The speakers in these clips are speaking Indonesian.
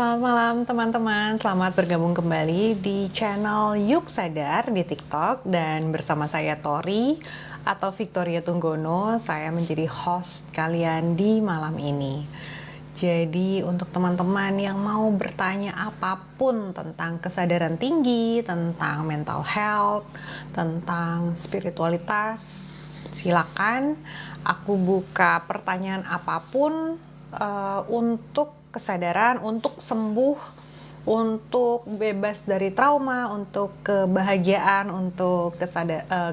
Selamat malam teman-teman, selamat bergabung kembali di channel Yuk Sadar di TikTok dan bersama saya Tori atau Victoria Tunggono, saya menjadi host kalian di malam ini. Jadi untuk teman-teman yang mau bertanya apapun tentang kesadaran tinggi, tentang mental health, tentang spiritualitas, silakan aku buka pertanyaan apapun untuk kesadaran, untuk sembuh, untuk bebas dari trauma, untuk kebahagiaan, untuk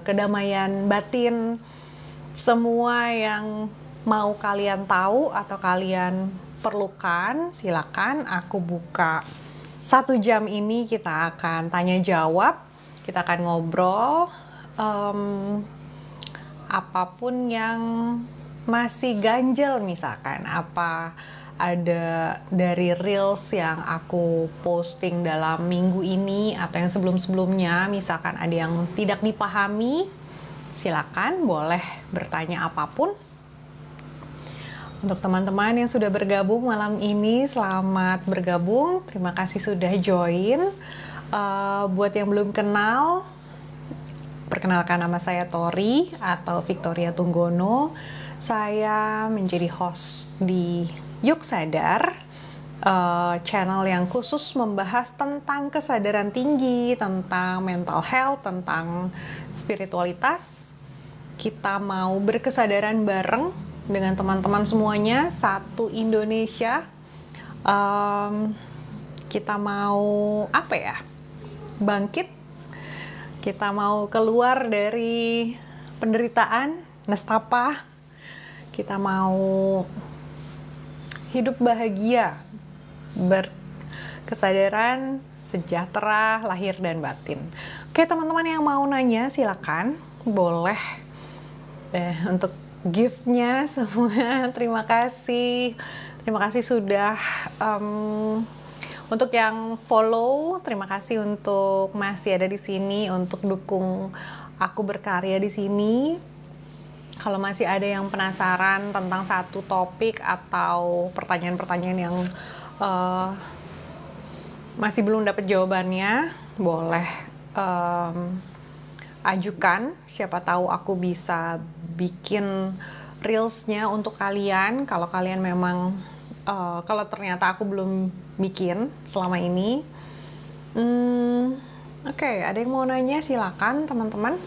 kedamaian batin. Semua yang mau kalian tahu atau kalian perlukan, silakan aku buka. 1 jam ini kita akan tanya jawab, kita akan ngobrol, apapun yang masih ganjel, misalkan apa ada dari reels yang aku posting dalam minggu ini atau yang sebelum-sebelumnya, misalkan ada yang tidak dipahami, silakan boleh bertanya apapun. Untuk teman-teman yang sudah bergabung malam ini, selamat bergabung, terima kasih sudah join. Buat yang belum kenal, perkenalkan, nama saya Tori atau Victoria Tunggono. Saya menjadi host di Yuk Sadar, channel yang khusus membahas tentang kesadaran tinggi, tentang mental health, tentang spiritualitas. Kita mau berkesadaran bareng dengan teman-teman semuanya, satu Indonesia. Kita mau bangkit. Kita mau keluar dari penderitaan, nestapa. Kita mau hidup bahagia, berkesadaran, sejahtera, lahir dan batin. Oke, teman-teman yang mau nanya silakan, boleh. Untuk gift-nya semua, terima kasih sudah. Untuk yang follow, terima kasih untuk masih ada di sini, untuk dukung aku berkarya di sini. Kalau masih ada yang penasaran tentang satu topik atau pertanyaan-pertanyaan yang masih belum dapat jawabannya, boleh ajukan. Siapa tahu aku bisa bikin reelsnya untuk kalian. Kalau kalian memang, kalau ternyata aku belum bikin selama ini. Oke, ada yang mau nanya silakan teman-teman.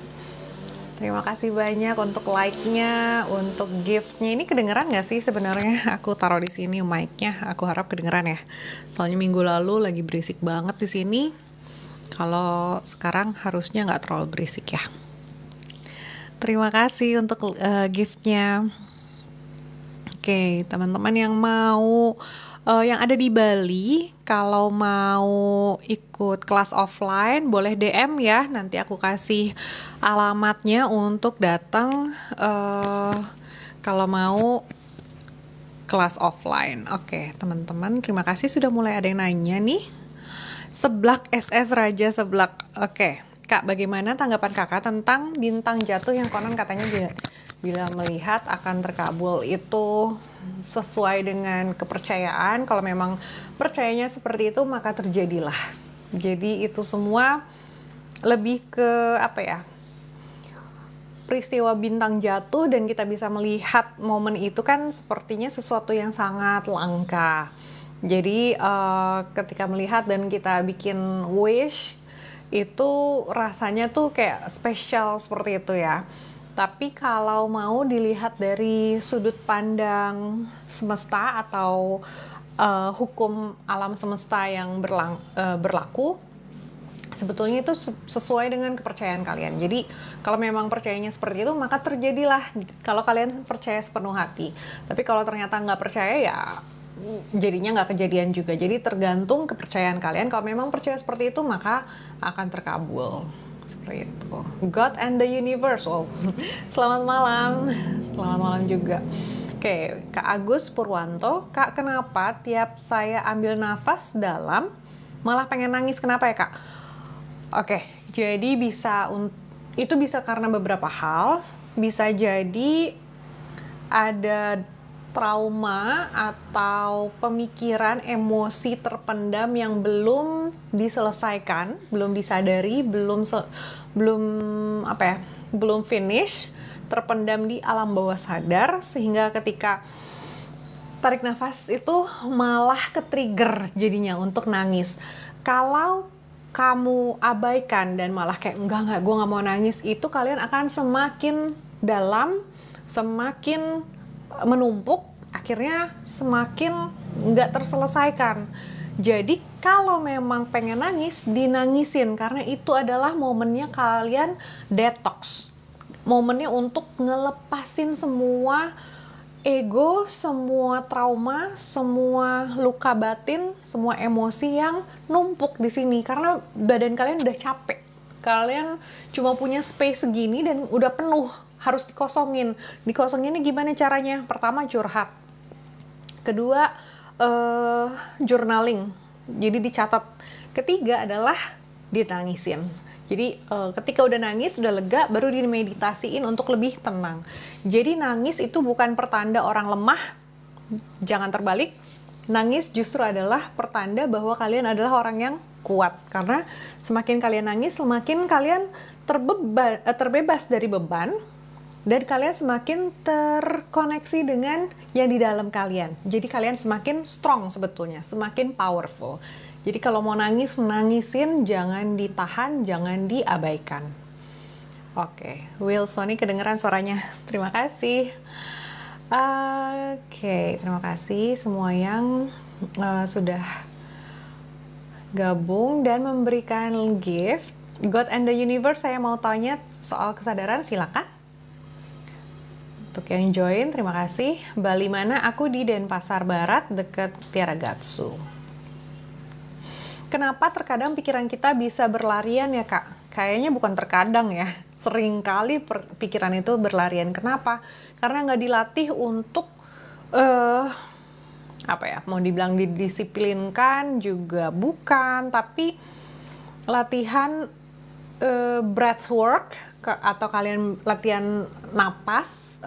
Terima kasih banyak untuk like-nya, untuk gift-nya. Ini kedengeran nggak sih sebenarnya? Aku taruh di sini mic-nya. Aku harap kedengeran ya. Soalnya minggu lalu lagi berisik banget di sini. Kalau sekarang harusnya nggak terlalu berisik ya. Terima kasih untuk gift-nya. Oke, teman-teman yang mau, yang ada di Bali, kalau mau ikut kelas offline, boleh DM ya. Nanti aku kasih alamatnya untuk datang kalau mau kelas offline. Oke, teman-teman, terima kasih sudah mulai ada yang nanya nih. Seblak SS Raja Seblak. Oke, Kak, bagaimana tanggapan Kakak tentang bintang jatuh yang konon katanya bila melihat akan terkabul? Itu sesuai dengan kepercayaan. Kalau memang percayanya seperti itu, maka terjadilah. Jadi itu semua lebih ke peristiwa bintang jatuh, dan kita bisa melihat momen itu kan sepertinya sesuatu yang sangat langka. Jadi ketika melihat dan kita bikin wish, itu rasanya tuh kayak spesial seperti itu ya. Tapi kalau mau dilihat dari sudut pandang semesta atau hukum alam semesta yang berlaku, sebetulnya itu sesuai dengan kepercayaan kalian. Jadi kalau memang percayanya seperti itu, maka terjadilah kalau kalian percaya sepenuh hati. Tapi kalau ternyata nggak percaya, ya jadinya nggak kejadian juga. Jadi tergantung kepercayaan kalian. Kalau memang percaya seperti itu, maka akan terkabul. Seperti itu. God and the universe. Wow. Selamat malam. Selamat malam juga. Oke, Kak Agus Purwanto. Kak, kenapa tiap saya ambil nafas dalam malah pengen nangis? Kenapa ya, Kak? Oke, jadi itu bisa karena beberapa hal. Bisa jadi ada trauma atau pemikiran, emosi terpendam yang belum diselesaikan, belum disadari, belum finish, terpendam di alam bawah sadar, sehingga ketika tarik nafas itu malah ke-trigger jadinya untuk nangis. Kalau kamu abaikan dan malah kayak enggak, gue nggak mau nangis, itu kalian akan semakin dalam, semakin menumpuk, akhirnya semakin nggak terselesaikan. Jadi kalau memang pengen nangis, dinangisin, karena itu adalah momennya kalian detox, momennya untuk ngelepasin semua ego, semua trauma, semua luka batin, semua emosi yang numpuk di sini, karena badan kalian udah capek. Kalian cuma punya space segini dan udah penuh, harus dikosongin. Dikosonginnya gimana caranya? Pertama, curhat. Kedua, journaling. Jadi dicatat. Ketiga adalah ditangisin. Jadi ketika udah nangis, udah lega, baru dimeditasiin untuk lebih tenang. Jadi nangis itu bukan pertanda orang lemah, jangan terbalik. Nangis justru adalah pertanda bahwa kalian adalah orang yang kuat. Karena semakin kalian nangis, semakin kalian terbebas dari beban, dan kalian semakin terkoneksi dengan yang di dalam kalian. Jadi kalian semakin strong sebetulnya, semakin powerful. Jadi kalau mau nangis, nangisin, jangan ditahan, jangan diabaikan. Oke, Wilsoni kedengeran suaranya. Terima kasih. Oke, terima kasih semua yang sudah gabung dan memberikan gift. God and the Universe, saya mau tanya soal kesadaran, silakan. Untuk yang join, terima kasih. Bali mana? Aku di Denpasar Barat, dekat Tiaragatsu. Kenapa terkadang pikiran kita bisa berlarian ya, Kak? Kayaknya bukan terkadang ya. Sering kali pikiran itu berlarian. Kenapa? Karena nggak dilatih untuk mau dibilang didisiplinkan juga bukan, tapi latihan breathwork atau kalian latihan napas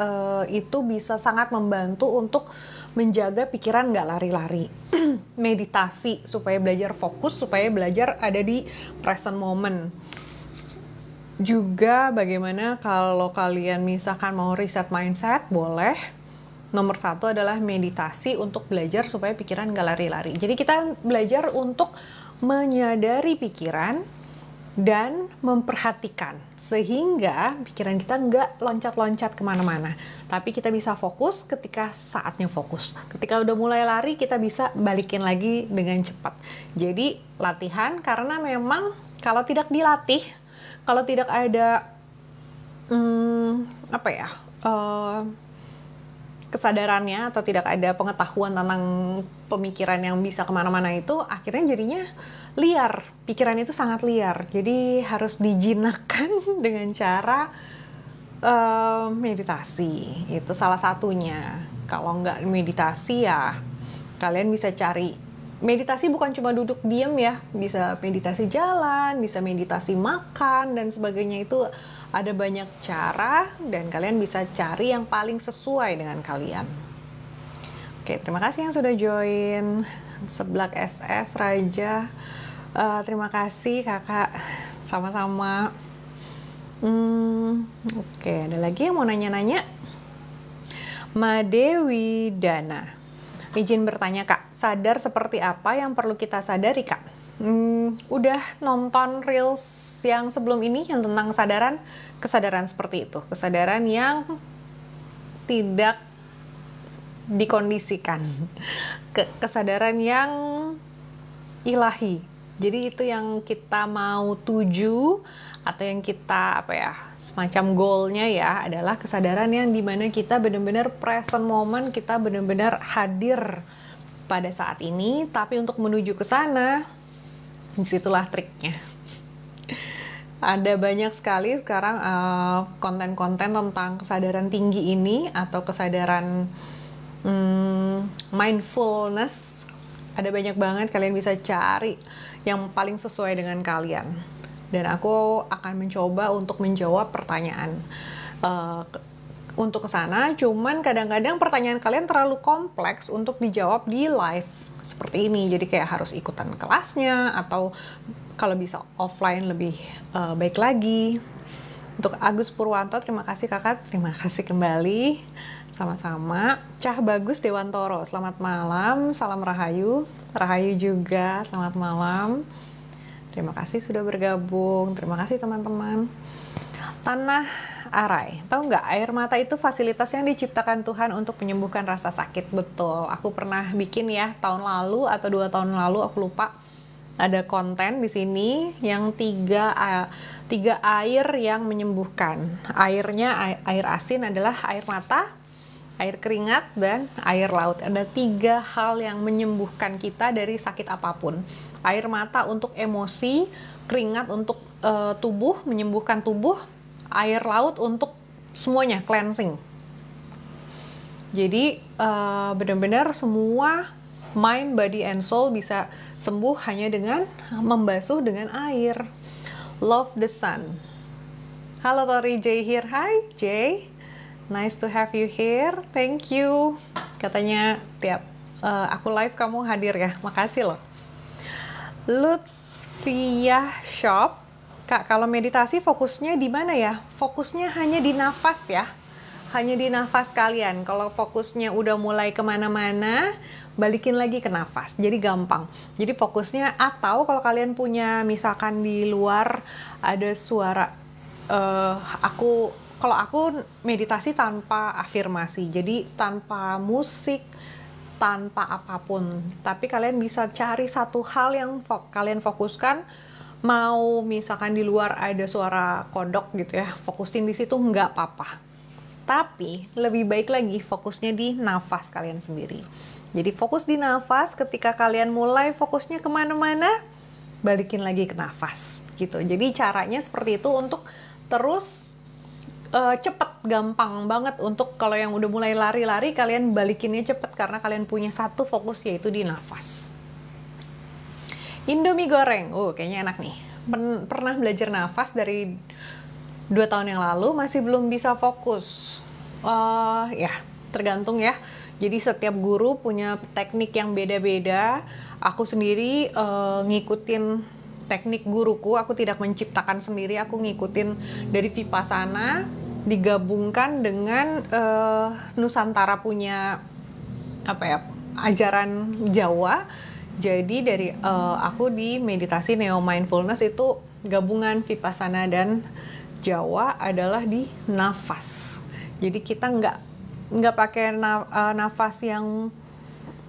itu bisa sangat membantu untuk menjaga pikiran nggak lari-lari. Meditasi supaya belajar fokus, supaya belajar ada di present moment. Juga bagaimana kalau kalian misalkan mau reset mindset, boleh. Nomor 1 adalah meditasi untuk belajar supaya pikiran nggak lari-lari. Jadi kita belajar untuk menyadari pikiran dan memperhatikan, sehingga pikiran kita nggak loncat-loncat kemana-mana. Tapi kita bisa fokus ketika saatnya fokus. Ketika udah mulai lari, kita bisa balikin lagi dengan cepat. Jadi latihan, karena memang kalau tidak dilatih, kalau tidak ada kesadarannya atau tidak ada pengetahuan tentang pemikiran yang bisa kemana-mana itu, akhirnya jadinya liar. Pikiran itu sangat liar. Jadi harus dijinakkan dengan cara meditasi. Itu salah satunya. Kalau nggak meditasi ya kalian bisa cari. Meditasi bukan cuma duduk diam ya. Bisa meditasi jalan, bisa meditasi makan, dan sebagainya. Itu ada banyak cara dan kalian bisa cari yang paling sesuai dengan kalian. Oke, terima kasih yang sudah join. Seblak SS, Raja. Terima kasih kakak, sama-sama. Oke, ada lagi yang mau nanya-nanya? Madewi Dana, izin bertanya kak, sadar seperti apa yang perlu kita sadari kak? Udah nonton reels yang sebelum ini yang tentang kesadaran seperti itu, kesadaran yang tidak dikondisikan, kesadaran yang ilahi. Jadi itu yang kita mau tuju, atau yang kita semacam goalnya ya, adalah kesadaran yang dimana kita benar-benar present moment, kita benar-benar hadir pada saat ini. Tapi untuk menuju ke sana, disitulah triknya. Ada banyak sekali sekarang konten-konten tentang kesadaran tinggi ini, atau kesadaran mindfulness. Ada banyak banget, kalian bisa cari yang paling sesuai dengan kalian. Dan aku akan mencoba untuk menjawab pertanyaan untuk ke sana, cuman kadang-kadang pertanyaan kalian terlalu kompleks untuk dijawab di live seperti ini. Jadi kayak harus ikutan kelasnya atau kalau bisa offline lebih baik lagi. Untuk Agus Purwanto, terima kasih kakak, terima kasih kembali. Sama-sama. Cah Bagus Dewantoro, selamat malam, salam Rahayu. Rahayu juga, selamat malam. Terima kasih sudah bergabung, terima kasih teman-teman. Tanah Arai, tahu nggak, air mata itu fasilitas yang diciptakan Tuhan untuk menyembuhkan rasa sakit. Betul, aku pernah bikin ya tahun lalu atau 2 tahun lalu, aku lupa. Ada konten di sini yang tiga air yang menyembuhkan. Airnya air asin adalah air mata, air keringat, dan air laut. Ada 3 hal yang menyembuhkan kita dari sakit apapun. Air mata untuk emosi, keringat untuk tubuh, menyembuhkan tubuh, air laut untuk semuanya, cleansing. Jadi benar-benar semua mind, body, and soul bisa sembuh hanya dengan membasuh dengan air. Love the sun. Halo Tori J here. Hi Jay, nice to have you here. Thank you. Katanya tiap aku live kamu hadir ya. Makasih loh. Lutfiah Shop. Kak, kalau meditasi fokusnya di mana ya? Fokusnya hanya di nafas ya. Hanya di nafas kalian. Kalau fokusnya udah mulai kemana-mana, balikin lagi ke nafas. Jadi gampang. Jadi fokusnya, atau kalau kalian punya misalkan di luar ada suara, kalau aku meditasi tanpa afirmasi. Jadi tanpa musik, tanpa apapun. Tapi kalian bisa cari satu hal yang kalian fokuskan. Mau misalkan di luar ada suara kodok gitu ya, fokusin di situ nggak apa-apa. Tapi lebih baik lagi fokusnya di nafas kalian sendiri. Jadi fokus di nafas, ketika kalian mulai fokusnya kemana-mana, balikin lagi ke nafas gitu. Jadi caranya seperti itu untuk terus cepet, gampang banget untuk kalau yang udah mulai lari-lari, kalian balikinnya cepet karena kalian punya satu fokus yaitu di nafas. Indomie goreng, kayaknya enak nih. Pernah belajar nafas dari 2 tahun yang lalu, masih belum bisa fokus. Ya, tergantung ya. Jadi setiap guru punya teknik yang beda-beda. Aku sendiri ngikutin teknik guruku, aku tidak menciptakan sendiri, aku ngikutin dari Vipassana, digabungkan dengan Nusantara punya ajaran Jawa. Jadi dari aku di meditasi neo mindfulness itu gabungan Vipassana dan Jawa adalah di nafas. Jadi kita nggak pakai nafas yang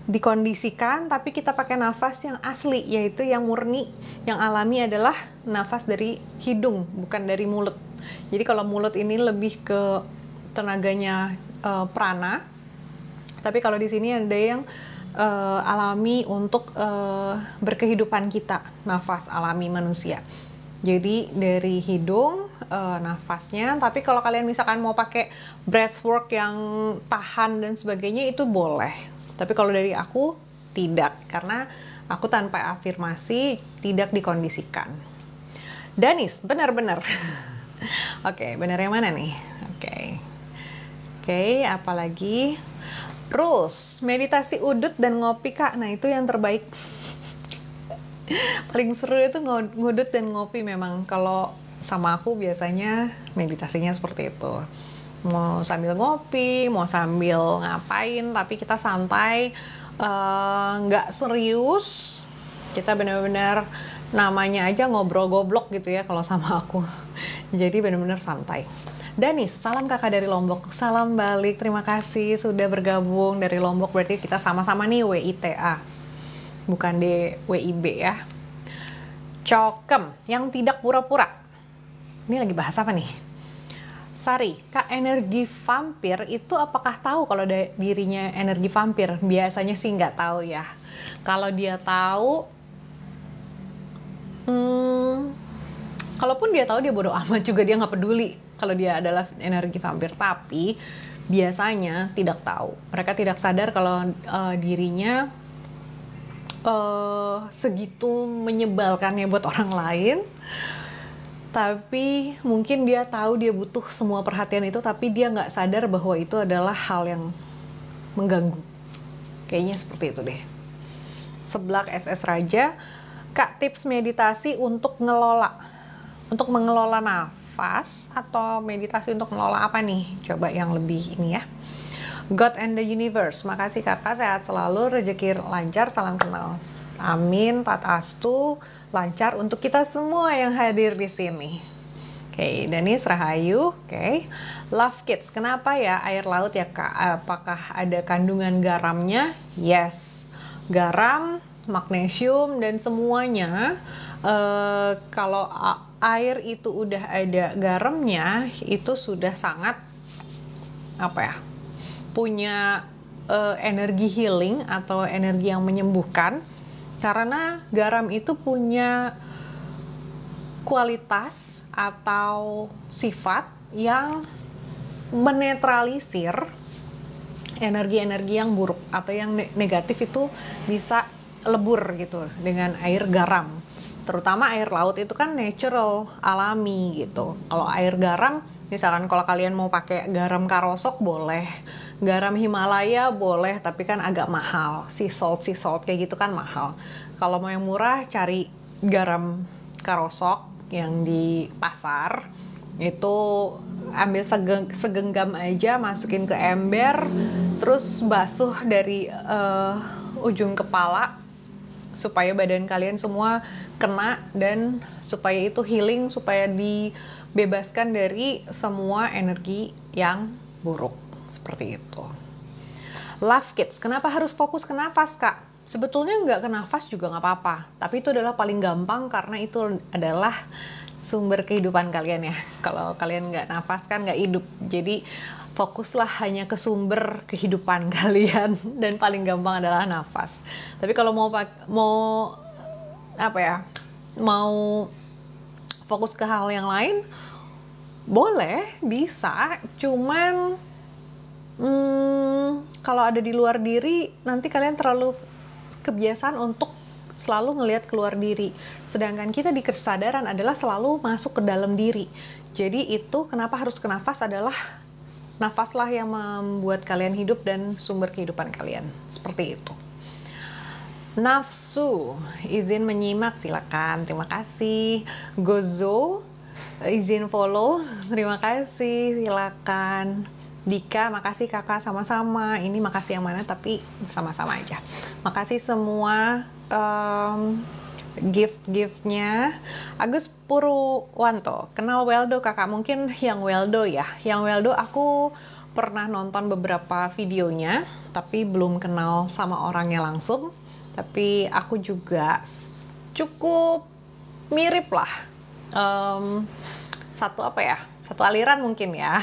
dikondisikan, tapi kita pakai nafas yang asli, yaitu yang murni, yang alami adalah nafas dari hidung, bukan dari mulut. Jadi kalau mulut ini lebih ke tenaganya prana, tapi kalau di sini ada yang alami untuk berkehidupan kita, nafas alami manusia. Jadi dari hidung nafasnya, tapi kalau kalian misalkan mau pakai breathwork yang tahan dan sebagainya itu boleh. Tapi kalau dari aku tidak, karena aku tanpa afirmasi tidak dikondisikan. Danis, benar-benar. Oke, benar yang mana nih? Oke, apalagi? Rules, meditasi udut dan ngopi kak, nah itu yang terbaik. Paling seru itu ngudut dan ngopi memang. Kalau sama aku biasanya meditasinya seperti itu. Mau sambil ngopi, mau sambil ngapain, tapi kita santai, nggak serius. Kita benar-benar namanya aja ngobrol goblok gitu ya kalau sama aku. Jadi benar-benar santai. Danis, salam kakak dari Lombok. Salam balik, terima kasih sudah bergabung dari Lombok. Berarti kita sama-sama nih WITA, bukan WIB ya. Cokem, yang tidak pura-pura. Ini lagi bahas apa nih? Sari, kak, energi vampir itu apakah tahu kalau dirinya energi vampir? Biasanya sih nggak tahu ya. Kalau dia tahu, kalaupun dia tahu, dia bodoh amat juga, dia nggak peduli kalau dia adalah energi vampir. Tapi biasanya tidak tahu. Mereka tidak sadar kalau dirinya segitu menyebalkannya buat orang lain. Tapi mungkin dia tahu dia butuh semua perhatian itu, tapi dia nggak sadar bahwa itu adalah hal yang mengganggu. Kayaknya seperti itu deh. Seblak SS Raja, Kak, tips meditasi untuk mengelola nafas, atau meditasi untuk mengelola apa nih? Coba yang lebih ini ya. God and the Universe, makasih kakak, sehat selalu, rezeki lancar, salam kenal. Amin, tatastu, lancar untuk kita semua yang hadir di sini. Oke, Danis Rahayu, oke. Love Kids, kenapa ya air laut ya kak? Apakah ada kandungan garamnya? Yes, garam, magnesium, dan semuanya. Kalau air itu udah ada garamnya, itu sudah sangat punya energi healing atau energi yang menyembuhkan, karena garam itu punya kualitas atau sifat yang menetralisir energi-energi yang buruk atau yang negatif, itu bisa lebur gitu dengan air garam. Terutama air laut itu kan natural, alami gitu. Kalau air garam, misalkan kalau kalian mau pakai garam karosok boleh, garam Himalaya boleh, tapi kan agak mahal. Sea salt kayak gitu kan mahal. Kalau mau yang murah, cari garam karosok yang di pasar. Itu ambil segenggam aja, masukin ke ember, terus basuh dari ujung kepala supaya badan kalian semua kena, dan supaya itu healing, supaya dibebaskan dari semua energi yang buruk. Seperti itu. Love Kids, kenapa harus fokus ke nafas kak? Sebetulnya nggak ke nafas juga nggak apa-apa, tapi itu adalah paling gampang karena itu adalah sumber kehidupan kalian ya. Kalau kalian nggak nafas kan nggak hidup. Jadi fokuslah hanya ke sumber kehidupan kalian, dan paling gampang adalah nafas. Tapi kalau mau fokus ke hal yang lain, boleh, bisa. Cuman kalau ada di luar diri, nanti kalian terlalu kebiasaan untuk selalu ngelihat keluar diri. Sedangkan kita di kesadaran adalah selalu masuk ke dalam diri. Jadi itu kenapa harus ke nafas, adalah nafaslah yang membuat kalian hidup dan sumber kehidupan kalian. Seperti itu. Nafsu, izin menyimak, silakan. Terima kasih. Gozo, izin follow, terima kasih, silakan. Dika, makasih kakak, sama-sama. Ini makasih yang mana, tapi sama-sama aja. Makasih semua gift-giftnya. Agus Purwanto, kenal Weldo kakak? Mungkin yang Weldo ya. Yang Weldo aku pernah nonton beberapa videonya, tapi belum kenal sama orangnya langsung. Tapi aku juga cukup mirip lah. Satu aliran mungkin ya.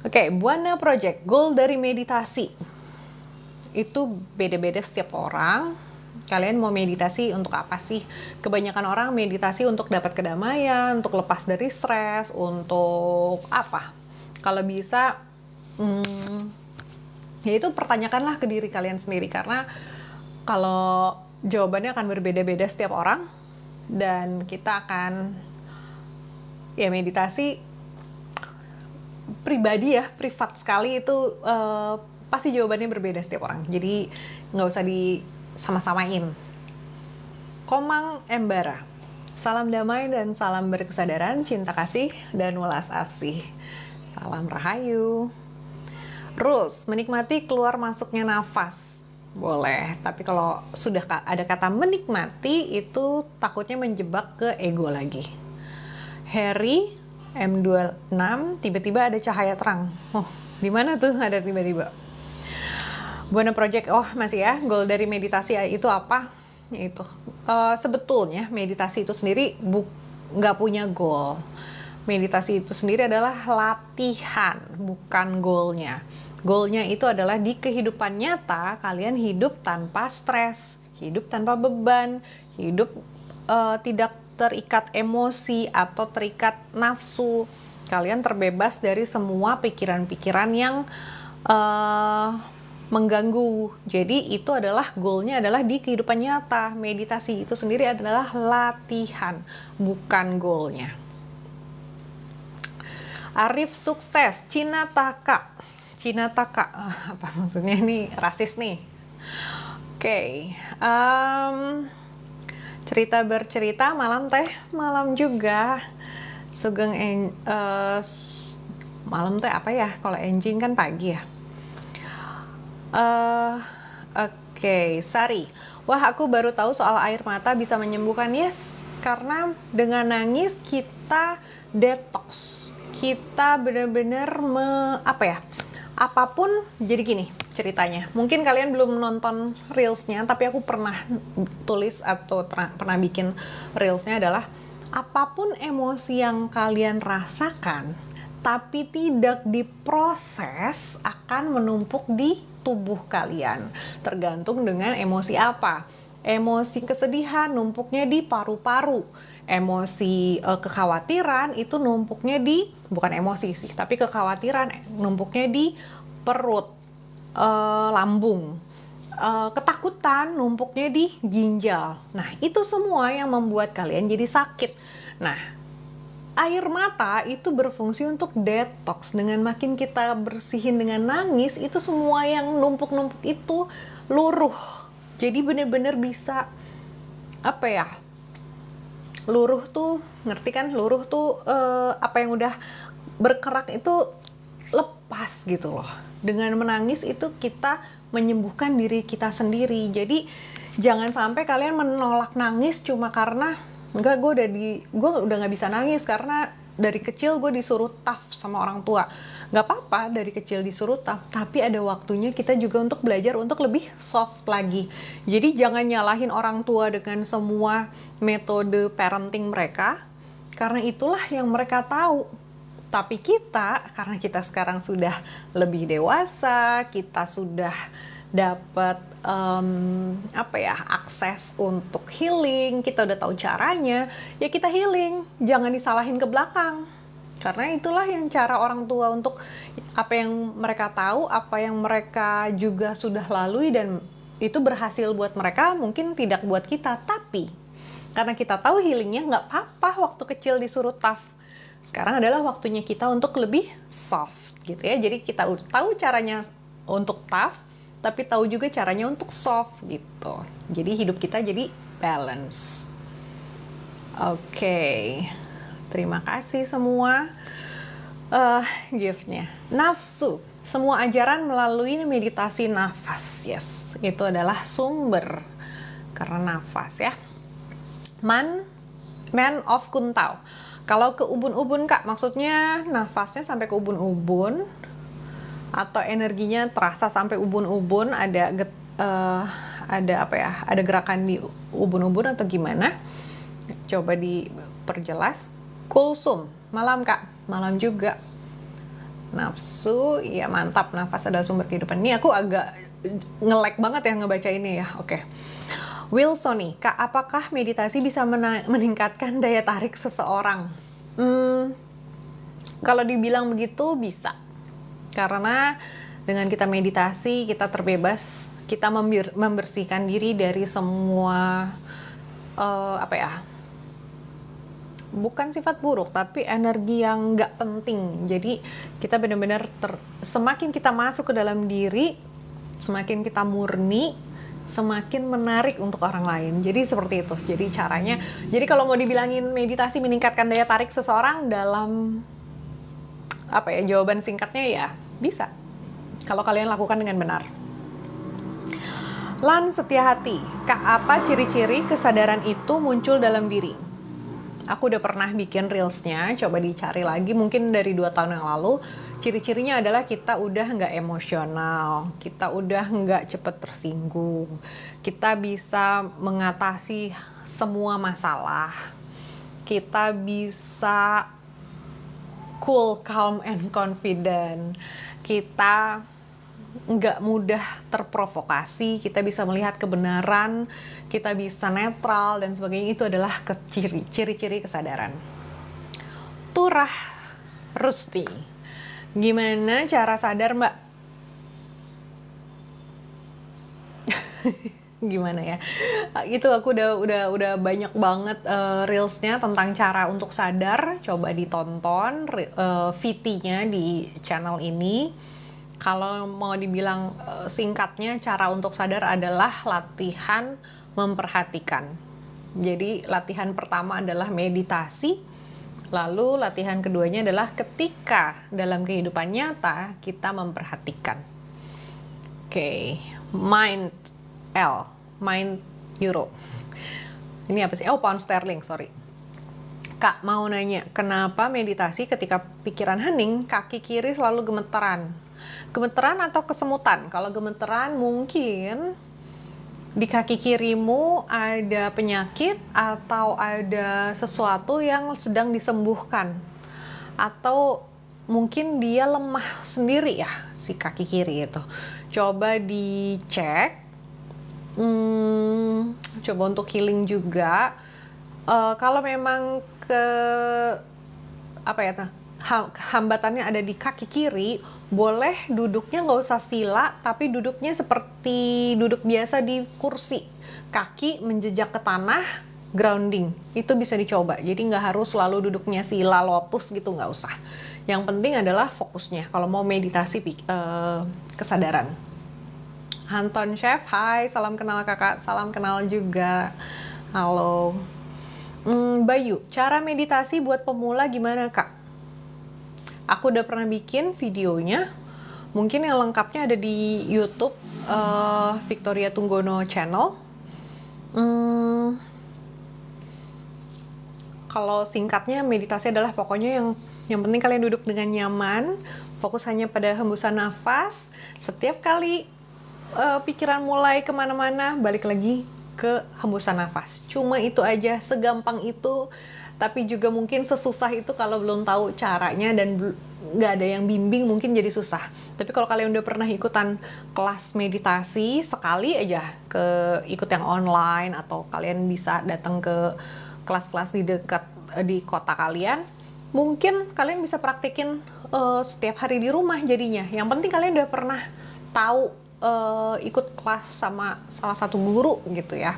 Oke, Buana Project, goal dari meditasi. Itu beda-beda setiap orang. Kalian mau meditasi untuk apa sih? Kebanyakan orang meditasi untuk dapat kedamaian, untuk lepas dari stres, untuk apa? Kalau bisa, ya itu pertanyakanlah ke diri kalian sendiri. Karena kalau jawabannya akan berbeda-beda setiap orang, dan kita akan, ya meditasi pribadi ya, privat sekali itu pasti jawabannya berbeda setiap orang. Jadi nggak usah disama-samain. Komang Embara, salam damai dan salam berkesadaran, cinta kasih dan welas asih. Salam rahayu. Rules, menikmati keluar masuknya nafas. Boleh, tapi kalau sudah ada kata menikmati, itu takutnya menjebak ke ego lagi. Harry M26, tiba-tiba ada cahaya terang. Oh, di mana tuh ada tiba-tiba? Buana Project, oh masih ya. Goal dari meditasi itu apa? Itu sebetulnya meditasi itu sendiri nggak punya goal. Meditasi itu sendiri adalah latihan, bukan goalnya. Goalnya itu adalah di kehidupan nyata kalian hidup tanpa stres, hidup tanpa beban, hidup tidak terikat emosi atau terikat nafsu. Kalian terbebas dari semua pikiran-pikiran yang mengganggu. Jadi itu adalah goalnya adalah di kehidupan nyata. Meditasi itu sendiri adalah latihan, bukan goalnya. Arif sukses, Cina Taka. Apa maksudnya ini? Rasis nih. Oke. Cerita bercerita, malam teh, malam juga. Sugeng malam teh apa ya? Kalau enjing kan pagi ya. Oke, Sari. Wah, aku baru tahu soal air mata bisa menyembuhkan. Yes, karena dengan nangis kita detox. Kita benar-benar apapun. Jadi gini ceritanya. Mungkin kalian belum nonton reelsnya, tapi aku pernah tulis atau pernah bikin reelsnya adalah apapun emosi yang kalian rasakan, tapi tidak diproses akan menumpuk di tubuh kalian. Tergantung dengan emosi apa. Emosi kesedihan numpuknya di paru-paru. Emosi kekhawatiran itu numpuknya bukan emosi sih, tapi kekhawatiran numpuknya di perut, lambung. Ketakutan numpuknya di ginjal. Nah, itu semua yang membuat kalian jadi sakit. Nah, air mata itu berfungsi untuk detox. Dengan makin kita bersihin dengan nangis, itu semua yang numpuk-numpuk itu luruh. Jadi benar-benar bisa luruh tuh, ngerti kan? Luruh tuh apa yang udah berkerak itu lepas gitu loh. Dengan menangis itu kita menyembuhkan diri kita sendiri. Jadi jangan sampai kalian menolak nangis cuma karena gue udah nggak bisa nangis karena dari kecil gue disuruh tough sama orang tua. Nggak apa-apa dari kecil disuruh tough, tapi ada waktunya kita juga untuk belajar untuk lebih soft lagi. Jadi jangan nyalahin orang tua dengan semua metode parenting mereka, karena itulah yang mereka tahu. Tapi kita, karena kita sekarang sudah lebih dewasa, kita sudah dapat akses untuk healing, kita udah tahu caranya, ya kita healing, jangan disalahin ke belakang. Karena itulah yang cara orang tua untuk apa yang mereka tahu, apa yang mereka juga sudah lalui dan itu berhasil buat mereka, mungkin tidak buat kita. Tapi karena kita tahu healingnya, nggak apa-apa waktu kecil disuruh tough. Sekarang adalah waktunya kita untuk lebih soft gitu ya. Jadi kita tahu caranya untuk tough, tapi tahu juga caranya untuk soft gitu. Jadi hidup kita jadi balance. Oke. Terima kasih semua gift-nya. Nafsu. Semua ajaran melalui meditasi nafas. Yes, itu adalah sumber karena nafas ya. Man of Kuntau. Kalau ke ubun-ubun Kak, maksudnya nafasnya sampai ke ubun-ubun atau energinya terasa sampai ubun-ubun, ada gerakan di ubun-ubun atau gimana? Coba diperjelas. Kulsum, malam Kak, malam juga. Nafsu, ya mantap, nafas adalah sumber kehidupan. Ini aku agak nge-lag banget ya ngebaca ini ya. Oke. Wilsoni, Kak, apakah meditasi bisa meningkatkan daya tarik seseorang? Kalau dibilang begitu bisa. Karena dengan kita meditasi, kita terbebas, kita membersihkan diri dari semua bukan sifat buruk, tapi energi yang nggak penting. Jadi kita benar-benar semakin kita masuk ke dalam diri, semakin kita murni, semakin menarik untuk orang lain. Jadi seperti itu. Jadi caranya, jadi kalau mau dibilangin meditasi meningkatkan daya tarik seseorang, dalam jawaban singkatnya ya bisa. Kalau kalian lakukan dengan benar. Lan setia hati. Kak, apa ciri-ciri kesadaran itu muncul dalam diri? Aku udah pernah bikin reelsnya, coba dicari lagi, mungkin dari 2 tahun yang lalu. Ciri-cirinya adalah kita udah nggak emosional, kita udah nggak cepet tersinggung, kita bisa mengatasi semua masalah, kita bisa cool, calm, and confident, kita nggak mudah terprovokasi, kita bisa melihat kebenaran, kita bisa netral dan sebagainya. Itu adalah ciri-ciri kesadaran. Turah Rusti, gimana cara sadar Mbak? Gimana ya? Itu aku udah banyak banget reelsnya tentang cara untuk sadar. Coba ditonton VT-nya di channel ini. Kalau mau dibilang singkatnya, cara untuk sadar adalah latihan memperhatikan. Jadi latihan pertama adalah meditasi, lalu latihan keduanya adalah ketika dalam kehidupan nyata kita memperhatikan. Oke, mind euro. Ini apa sih? Oh, pound sterling, sorry. Kak, mau nanya, kenapa meditasi ketika pikiran hening, kaki kiri selalu gemeteran? Gemeteran atau kesemutan? Kalau gemeteran mungkin di kaki kirimu ada penyakit atau ada sesuatu yang sedang disembuhkan. Atau mungkin dia lemah sendiri ya, si kaki kiri itu. Coba dicek. Coba untuk healing juga. Kalau memang hambatannya ada di kaki kiri, boleh duduknya nggak usah sila, tapi duduknya seperti duduk biasa di kursi, kaki menjejak ke tanah, grounding. Itu bisa dicoba. Jadi nggak harus selalu duduknya sila lotus gitu, nggak usah. Yang penting adalah fokusnya kalau mau meditasi kesadaran. Anton Chef, hai, salam kenal kakak, salam kenal juga. Halo. Bayu, cara meditasi buat pemula gimana kak? Aku udah pernah bikin videonya, mungkin yang lengkapnya ada di YouTube Victoria Tunggono Channel. Kalau singkatnya, meditasi adalah pokoknya yang penting kalian duduk dengan nyaman, fokus hanya pada hembusan nafas. Setiap kali pikiran mulai kemana-mana, balik lagi ke hembusan nafas. Cuma itu aja, segampang itu. Tapi juga mungkin sesusah itu kalau belum tahu caranya dan nggak ada yang bimbing, mungkin jadi susah. Tapi kalau kalian udah pernah ikutan kelas meditasi sekali aja, ikut yang online, atau kalian bisa datang ke kelas-kelas di kota kalian, mungkin kalian bisa praktekin setiap hari di rumah jadinya. Yang penting kalian udah pernah tahu ikut kelas sama salah satu guru gitu ya.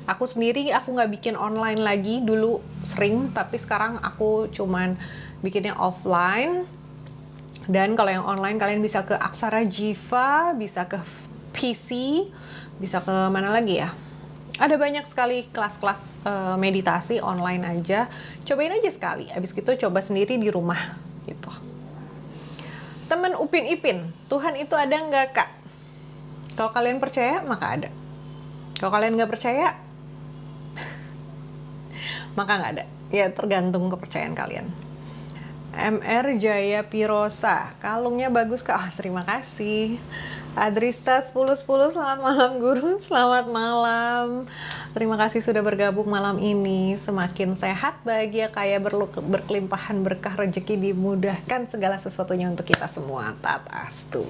Aku sendiri, aku nggak bikin online lagi, dulu sering, tapi sekarang aku cuman bikinnya offline. Dan kalau yang online kalian bisa ke Aksara Jiva, bisa ke PC, bisa ke mana lagi ya? Ada banyak sekali kelas-kelas meditasi online aja. Cobain aja sekali, abis gitu coba sendiri di rumah gitu. Temen Upin Ipin, Tuhan itu ada nggak kak? Kalau kalian percaya, maka ada. Kalau kalian nggak percaya, maka nggak ada. Ya tergantung kepercayaan kalian. MR Jaya Pirosa, kalungnya bagus kak. Oh, terima kasih. Adrista 1010, selamat malam guru. Selamat malam. Terima kasih sudah bergabung malam ini. Semakin sehat, bahagia, kaya, berkelimpahan, berkah, rezeki, dimudahkan segala sesuatunya untuk kita semua. Tatastu.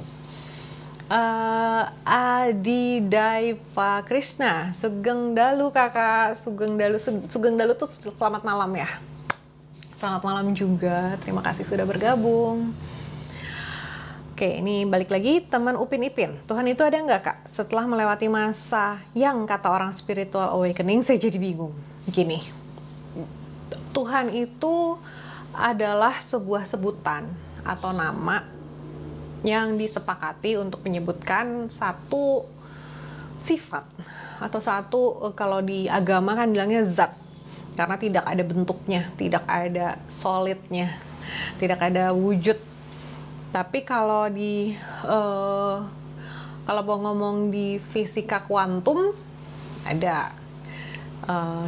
Adi Daiva Krishna, Sugeng Dalu kakak, Sugeng Dalu tuh selamat malam ya. Selamat malam juga, terima kasih sudah bergabung. Oke, ini balik lagi, teman Upin Ipin. Tuhan itu ada nggak kak? Setelah melewati masa yang kata orang spiritual awakening, saya jadi bingung. Gini, Tuhan itu adalah sebuah sebutan atau nama yang disepakati untuk menyebutkan satu sifat atau satu, kalau di agama kan bilangnya zat, karena tidak ada bentuknya, tidak ada solidnya, tidak ada wujud. Tapi kalau kalau mau ngomong di fisika kuantum ada,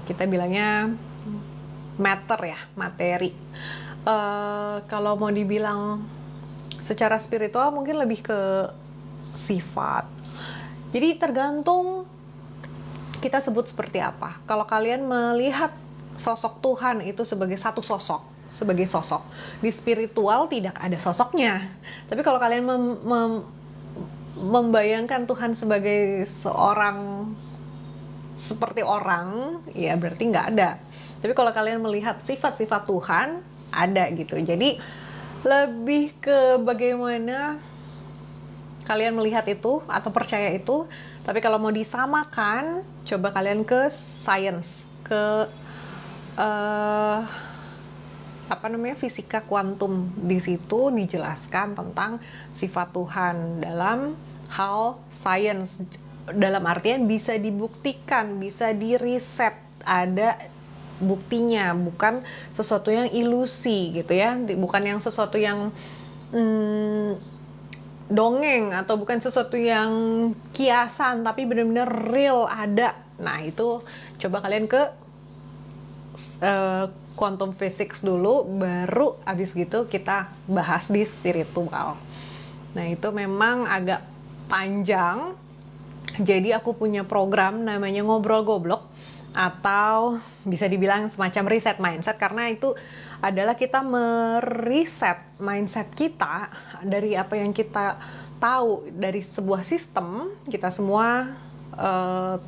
kita bilangnya matter ya, materi. Kalau mau dibilang secara spiritual mungkin lebih ke sifat. Jadi tergantung kita sebut seperti apa. Kalau kalian melihat sosok Tuhan itu sebagai satu sosok, sebagai sosok. Di spiritual tidak ada sosoknya. Tapi kalau kalian membayangkan Tuhan sebagai seorang seperti orang, ya berarti nggak ada. Tapi kalau kalian melihat sifat-sifat Tuhan, ada gitu. Jadi lebih ke bagaimana kalian melihat itu atau percaya itu. Tapi kalau mau disamakan, coba kalian ke science, ke fisika kuantum. Di situ dijelaskan tentang sifat Tuhan dalam hal science, dalam artian bisa dibuktikan, bisa diriset, ada buktinya, bukan sesuatu yang ilusi gitu ya, bukan yang sesuatu yang dongeng, atau bukan sesuatu yang kiasan, tapi benar-benar real ada. Nah itu coba kalian ke quantum physics dulu, baru abis gitu kita bahas di spiritual. Nah itu memang agak panjang, jadi aku punya program namanya Ngobrol Goblok, atau bisa dibilang semacam reset mindset, karena itu adalah kita mereset mindset kita dari apa yang kita tahu dari sebuah sistem. Kita semua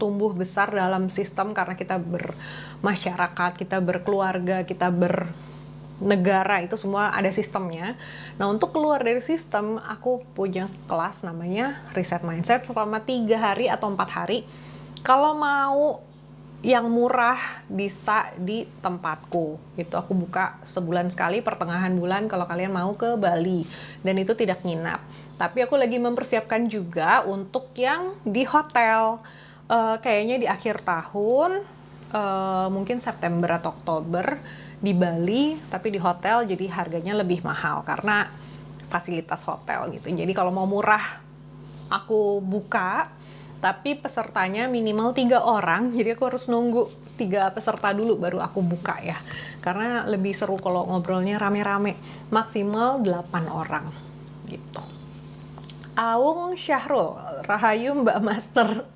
tumbuh besar dalam sistem karena kita bermasyarakat, kita berkeluarga, kita bernegara, itu semua ada sistemnya. Nah untuk keluar dari sistem, aku punya kelas namanya Reset Mindset selama 3 hari atau 4 hari. Kalau mau yang murah bisa di tempatku, itu aku buka sebulan sekali, pertengahan bulan kalau kalian mau ke Bali, dan itu tidak nginap. Tapi aku lagi mempersiapkan juga untuk yang di hotel, kayaknya di akhir tahun, mungkin September atau Oktober di Bali, tapi di hotel, jadi harganya lebih mahal karena fasilitas hotel gitu. Jadi kalau mau murah aku buka, tapi pesertanya minimal 3 orang, jadi aku harus nunggu 3 peserta dulu baru aku buka ya, karena lebih seru kalau ngobrolnya rame-rame. Maksimal 8 orang gitu. Aung Syahrul, Rahayu Mbak Master,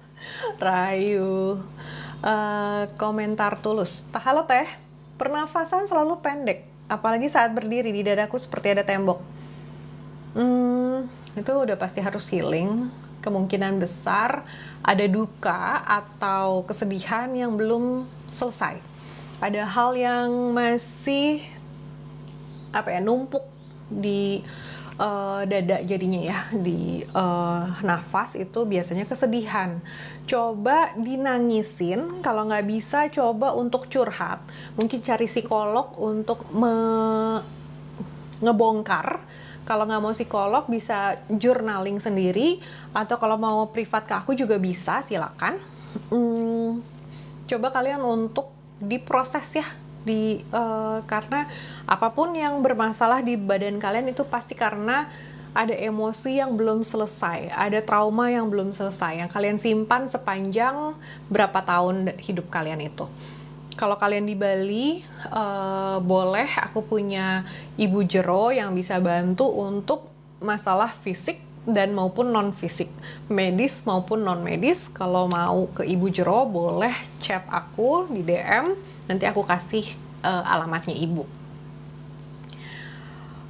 Rahayu. Komentar tulus, halo teh, pernafasan selalu pendek, apalagi saat berdiri, di dadaku seperti ada tembok. Itu udah pasti harus healing. Kemungkinan besar ada duka atau kesedihan yang belum selesai. Ada hal yang masih numpuk di dada jadinya ya, di nafas, itu biasanya kesedihan. Coba dinangisin, kalau nggak bisa coba untuk curhat. Mungkin cari psikolog untuk ngebongkar. Kalau nggak mau psikolog bisa journaling sendiri, atau kalau mau privat ke aku juga bisa, silakan. Coba kalian untuk diproses ya, karena apapun yang bermasalah di badan kalian itu pasti karena ada emosi yang belum selesai, ada trauma yang belum selesai, yang kalian simpan sepanjang berapa tahun hidup kalian itu. Kalau kalian di Bali, boleh, aku punya Ibu Jero yang bisa bantu untuk masalah fisik dan maupun non-fisik, medis maupun non-medis. Kalau mau ke Ibu Jero, boleh chat aku di DM, nanti aku kasih alamatnya Ibu.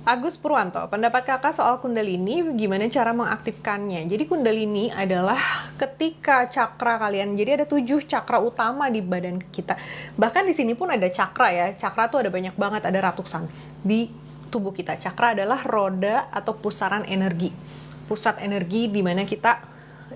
Agus Purwanto, pendapat kakak soal Kundalini, gimana cara mengaktifkannya? Jadi Kundalini adalah ketika cakra kalian, jadi ada 7 cakra utama di badan kita. Bahkan di sini pun ada cakra ya, cakra tuh ada banyak banget, ada ratusan di tubuh kita. Cakra adalah roda atau pusaran energi, pusat energi di mana kita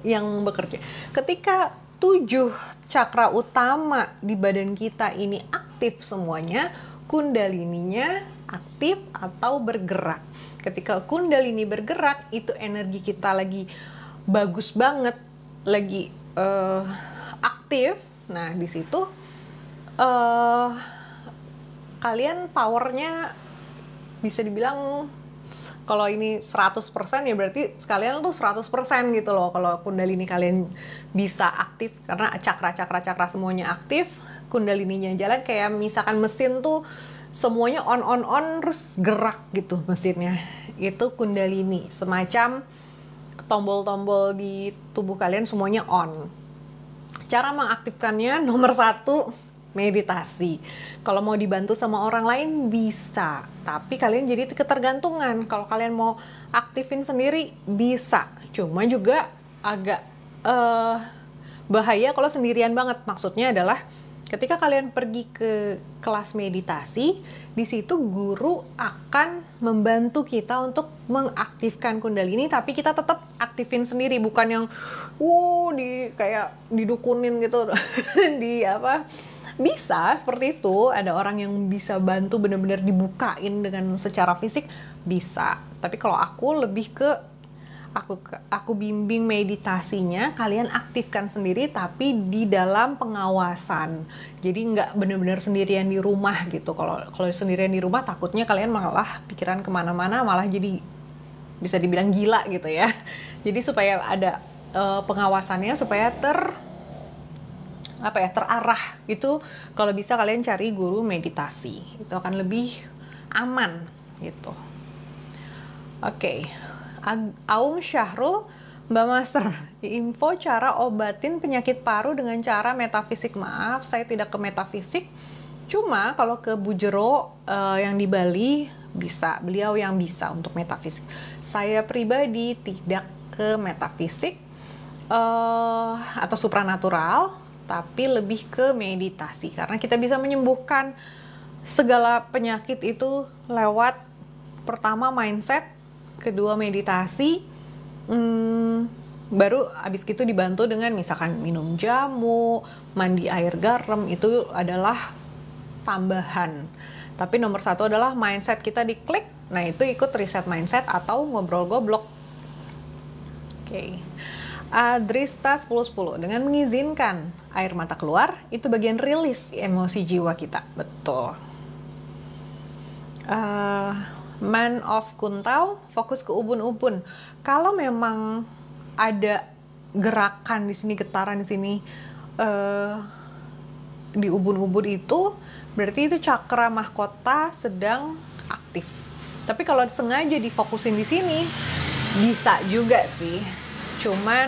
yang bekerja. Ketika 7 cakra utama di badan kita ini aktif semuanya, Kundalininya aktif atau bergerak. Ketika Kundalini bergerak, itu energi kita lagi bagus banget, lagi aktif. Nah di situ kalian powernya bisa dibilang, kalau ini 100% ya berarti sekalian tuh 100% gitu loh. Kalau Kundalini kalian bisa aktif, karena cakra-cakra semuanya aktif, Kundalininya jalan, kayak misalkan mesin tuh semuanya on terus gerak gitu mesinnya. Itu Kundalini, semacam tombol-tombol di tubuh kalian semuanya on. Cara mengaktifkannya nomor 1, meditasi. Kalau mau dibantu sama orang lain bisa, tapi kalian jadi ketergantungan. Kalau kalian mau aktifin sendiri bisa, cuma juga agak bahaya kalau sendirian banget. Maksudnya adalah Ketika kalian pergi ke kelas meditasi, di situ guru akan membantu kita untuk mengaktifkan kundalini, tapi kita tetap aktifin sendiri, bukan yang kayak didukunin gitu. Di apa? Bisa seperti itu, ada orang yang bisa bantu benar-benar dibukain dengan secara fisik, bisa. Tapi kalau aku lebih ke aku bimbing meditasinya, kalian aktifkan sendiri tapi di dalam pengawasan. Jadi nggak benar-benar sendirian di rumah gitu. Kalau sendirian di rumah takutnya kalian malah pikiran kemana-mana, malah jadi bisa dibilang gila gitu ya. Jadi supaya ada pengawasannya, supaya terarah itu, kalau bisa kalian cari guru meditasi, itu akan lebih aman gitu. Oke. Aung Syahrul, Mbak Master, info cara obatin penyakit paru dengan cara metafisik. Maaf, saya tidak ke metafisik. Cuma kalau ke Bu Jero yang di Bali bisa, beliau yang bisa untuk metafisik. Saya pribadi tidak ke metafisik atau supranatural, tapi lebih ke meditasi, karena kita bisa menyembuhkan segala penyakit itu lewat pertama mindset, kedua meditasi, baru abis itu dibantu dengan misalkan minum jamu, mandi air garam, itu adalah tambahan. Tapi nomor satu adalah mindset kita diklik. Nah itu ikut reset mindset atau ngobrol goblok. Oke. Adrista 1010, dengan mengizinkan air mata keluar, itu bagian rilis emosi jiwa kita. Betul. Man of Kuntau, fokus ke ubun-ubun. Kalau memang ada gerakan di sini, getaran di sini di ubun-ubun itu, berarti itu cakra mahkota sedang aktif. Tapi kalau sengaja difokusin di sini, bisa juga sih. Cuman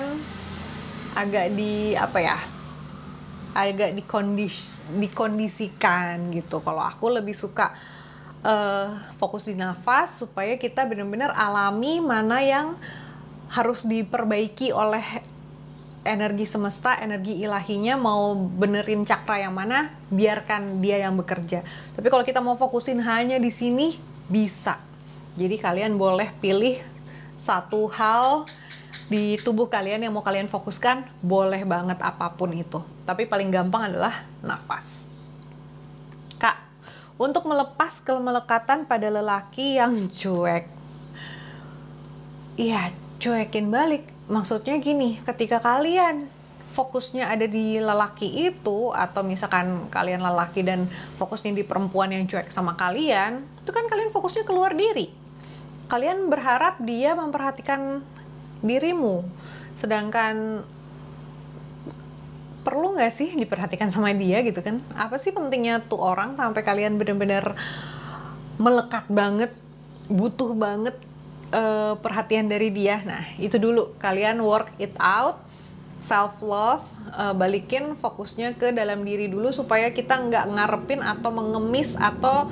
agak agak dikondisikan gitu. Kalau aku lebih suka fokus di nafas, supaya kita benar-benar alami mana yang harus diperbaiki oleh energi semesta, energi ilahinya, mau benerin cakra yang mana, biarkan dia yang bekerja. Tapi kalau kita mau fokusin hanya di sini, bisa. Jadi kalian boleh pilih satu hal di tubuh kalian yang mau kalian fokuskan, boleh banget apapun itu. Tapi paling gampang adalah nafas. Kak, untuk melepas kemelekatan pada lelaki yang cuek. Iya, cuekin balik. Maksudnya gini, ketika kalian fokusnya ada di lelaki itu, atau misalkan kalian lelaki dan fokusnya di perempuan yang cuek sama kalian, itu kan kalian fokusnya keluar diri. Kalian berharap dia memperhatikan dirimu. Sedangkan perlu nggak sih diperhatikan sama dia gitu kan? Apa sih pentingnya tuh orang sampai kalian benar-benar melekat banget, butuh banget perhatian dari dia? Nah itu dulu, kalian work it out, self love, balikin fokusnya ke dalam diri dulu, supaya kita nggak ngarepin atau mengemis atau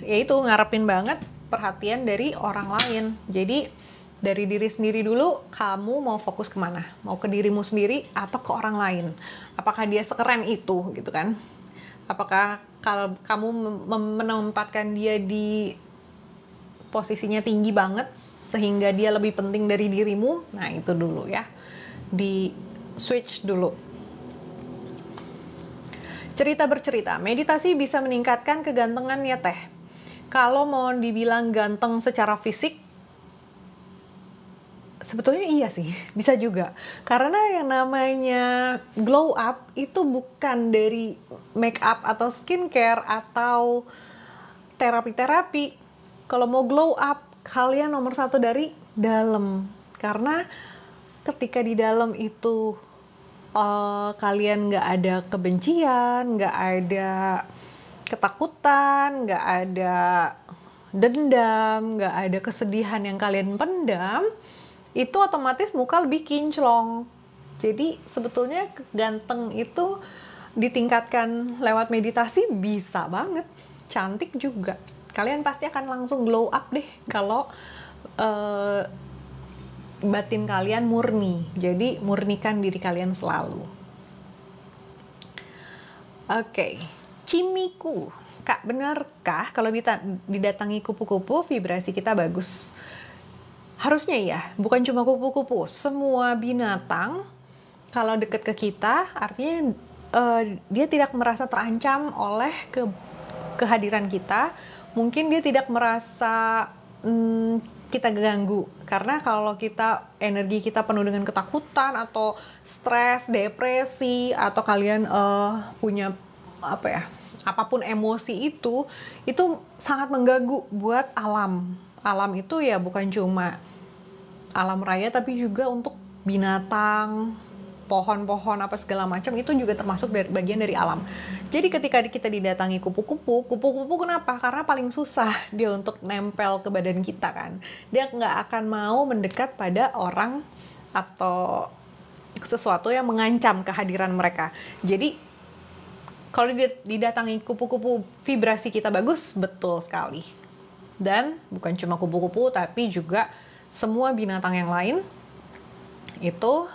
ya itu ngarepin banget perhatian dari orang lain. Jadi dari diri sendiri dulu, kamu mau fokus kemana? Mau ke dirimu sendiri atau ke orang lain? Apakah dia sekeren itu gitu kan? Apakah kalau kamu menempatkan dia di posisinya tinggi banget sehingga dia lebih penting dari dirimu? Nah itu dulu ya, di switch dulu. Cerita bercerita, meditasi bisa meningkatkan kegantengan ya teh. Kalau mau dibilang ganteng secara fisik, sebetulnya iya sih, bisa juga. Karena yang namanya glow up itu bukan dari make up atau skincare atau terapi-terapi. Kalau mau glow up, kalian nomor satu dari dalam. Karena ketika di dalam itu kalian nggak ada kebencian, nggak ada ketakutan, nggak ada dendam, nggak ada kesedihan yang kalian pendam, itu otomatis muka lebih kinclong. Jadi sebetulnya ganteng itu ditingkatkan lewat meditasi bisa banget. Cantik juga. Kalian pasti akan langsung glow up deh kalau batin kalian murni. Jadi murnikan diri kalian selalu. Oke, Cimiku. Kak, benarkah kalau didatangi kupu-kupu vibrasi kita bagus? Harusnya ya, bukan cuma kupu-kupu. Semua binatang kalau dekat ke kita, artinya dia tidak merasa terancam oleh kehadiran kita. Mungkin dia tidak merasa kita ganggu. Karena kalau energi kita penuh dengan ketakutan atau stres, depresi, atau kalian punya apapun emosi itu sangat mengganggu buat alam. Alam itu ya bukan cuma alam raya, tapi juga untuk binatang, pohon-pohon, apa segala macam, itu juga termasuk bagian dari alam. Jadi ketika kita didatangi kupu-kupu kenapa? Karena paling susah dia untuk nempel ke badan kita kan. Dia nggak akan mau mendekat pada orang atau sesuatu yang mengancam kehadiran mereka. Jadi kalau didatangi kupu-kupu vibrasi kita bagus, betul sekali. Dan bukan cuma kupu-kupu, tapi juga semua binatang yang lain itu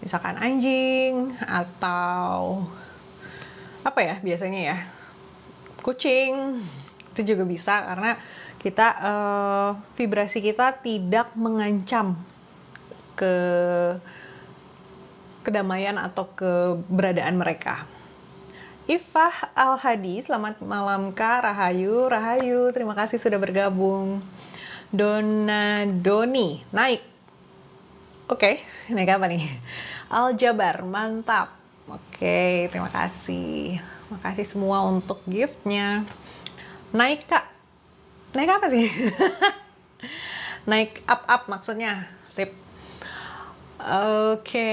misalkan anjing atau apa ya biasanya ya, kucing, itu juga bisa karena kita vibrasi kita tidak mengancam kedamaian atau keberadaan mereka. Ifah Al-Hadi, selamat malam Kak. Rahayu, terima kasih sudah bergabung. Doni, naik. Oke, naik apa nih? Aljabar, mantap. Oke, terima kasih. Makasih semua untuk giftnya. Naik Kak. Naik apa sih? Naik up maksudnya. Sip. Oke,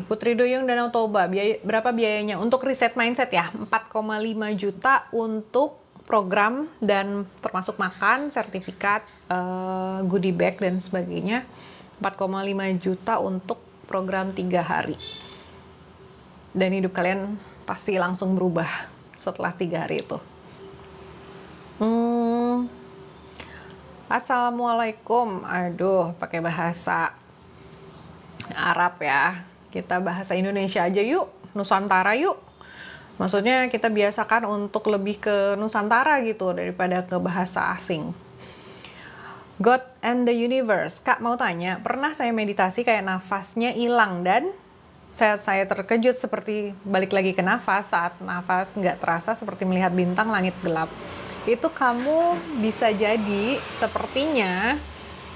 Putri Duyung Danau Toba, berapa biayanya? Untuk reset mindset ya, 4,5 juta untuk program dan termasuk makan, sertifikat, goodie bag dan sebagainya. 4,5 juta untuk program 3 hari. Dan hidup kalian pasti langsung berubah setelah 3 hari itu. Assalamualaikum. Aduh, pakai bahasa Arab ya. Kita bahasa Indonesia aja yuk, Nusantara yuk. Maksudnya kita biasakan untuk lebih ke Nusantara gitu daripada ke bahasa asing. God and the Universe. Kak mau tanya, pernah saya meditasi kayak nafasnya hilang dan saya terkejut seperti balik lagi ke nafas saat nafas nggak terasa seperti melihat bintang langit gelap. Itu kamu bisa jadi sepertinya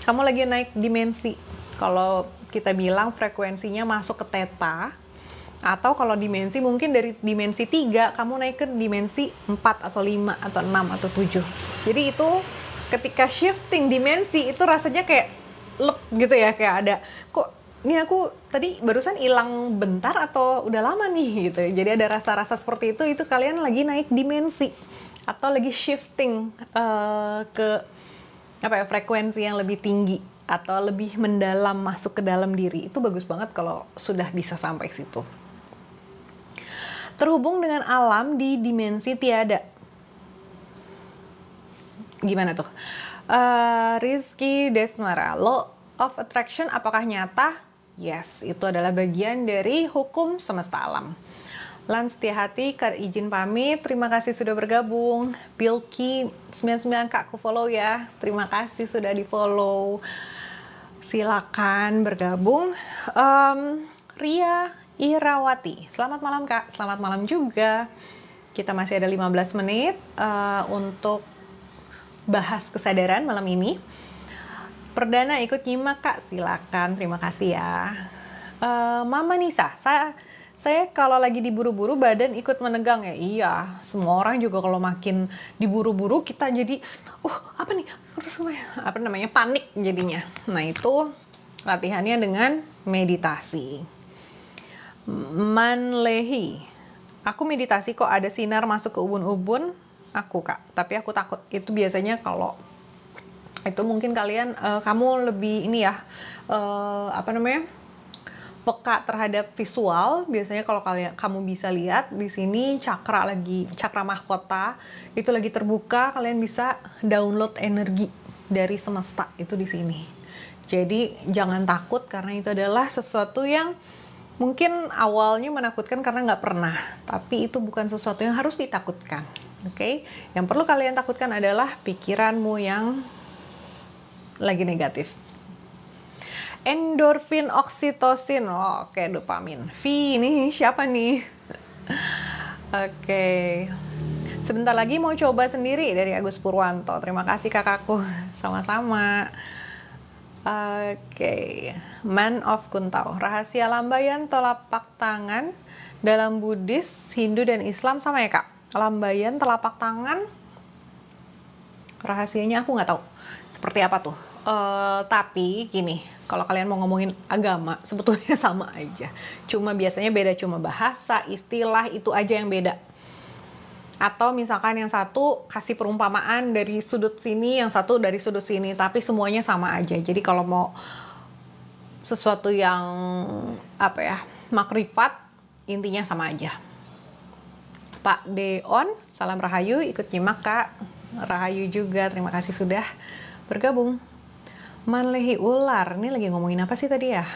kamu lagi naik dimensi. Kalau kita bilang frekuensinya masuk ke theta, atau kalau dimensi mungkin dari dimensi 3 kamu naik ke dimensi 4 atau 5 atau 6 atau 7. Jadi itu ketika shifting dimensi itu rasanya kayak lep gitu ya, kayak ada kok ini aku tadi barusan hilang bentar atau udah lama nih gitu. Jadi ada rasa-rasa seperti itu kalian lagi naik dimensi atau lagi shifting ke frekuensi yang lebih tinggi atau lebih mendalam, masuk ke dalam diri. Itu bagus banget kalau sudah bisa sampai situ. Terhubung dengan alam di dimensi tiada. Gimana tuh? Rizky Desmara, Law of Attraction apakah nyata? Yes, itu adalah bagian dari hukum semesta alam. Lans Tiahati, izin pamit. Terima kasih sudah bergabung. Bilky 99 Kak, aku follow ya. Terima kasih sudah di follow. Silakan bergabung. Ria Irawati, selamat malam Kak. Selamat malam juga. Kita masih ada 15 menit untuk bahas kesadaran malam ini. Perdana ikut nyimak Kak, silakan. Terima kasih ya. Mama Nisa, saya kalau lagi diburu-buru badan ikut menegang ya. Iya, semua orang juga kalau makin diburu-buru kita jadi panik jadinya. Nah, itu latihannya dengan meditasi. Manlehi, aku meditasi kok ada sinar masuk ke ubun-ubun aku Kak, tapi aku takut. Itu biasanya kalau itu mungkin kalian kamu lebih ini ya peka terhadap visual. Biasanya kalau kamu bisa lihat di sini cakra mahkota itu lagi terbuka, kalian bisa download energi dari semesta itu di sini. Jadi jangan takut karena itu adalah sesuatu yang Mungkin awalnya menakutkan karena nggak pernah, tapi itu bukan sesuatu yang harus ditakutkan. Oke, yang perlu kalian takutkan adalah pikiranmu yang lagi negatif. Endorfin, oksitosin, oke, dopamin. V, ini siapa nih? Oke, sebentar lagi mau coba sendiri dari Agus Purwanto. Terima kasih kakakku, sama-sama. Oke, Man of Kuntau. Rahasia lambaian telapak tangan dalam Buddhis, Hindu, dan Islam sama ya kak? Lambaian telapak tangan, rahasianya aku nggak tahu. Seperti apa tuh? Tapi gini, kalau kalian mau ngomongin agama, sebetulnya sama aja. Cuma biasanya beda, cuma bahasa, istilah, itu aja yang beda. Atau misalkan yang satu kasih perumpamaan dari sudut sini, yang satu dari sudut sini, tapi semuanya sama aja. Jadi kalau mau sesuatu yang apa ya, makrifat, intinya sama aja. Pak Deon, salam Rahayu, ikut nyimak kak. Rahayu juga, terima kasih sudah bergabung. Manlehi ular, ini lagi ngomongin apa sih tadi ya?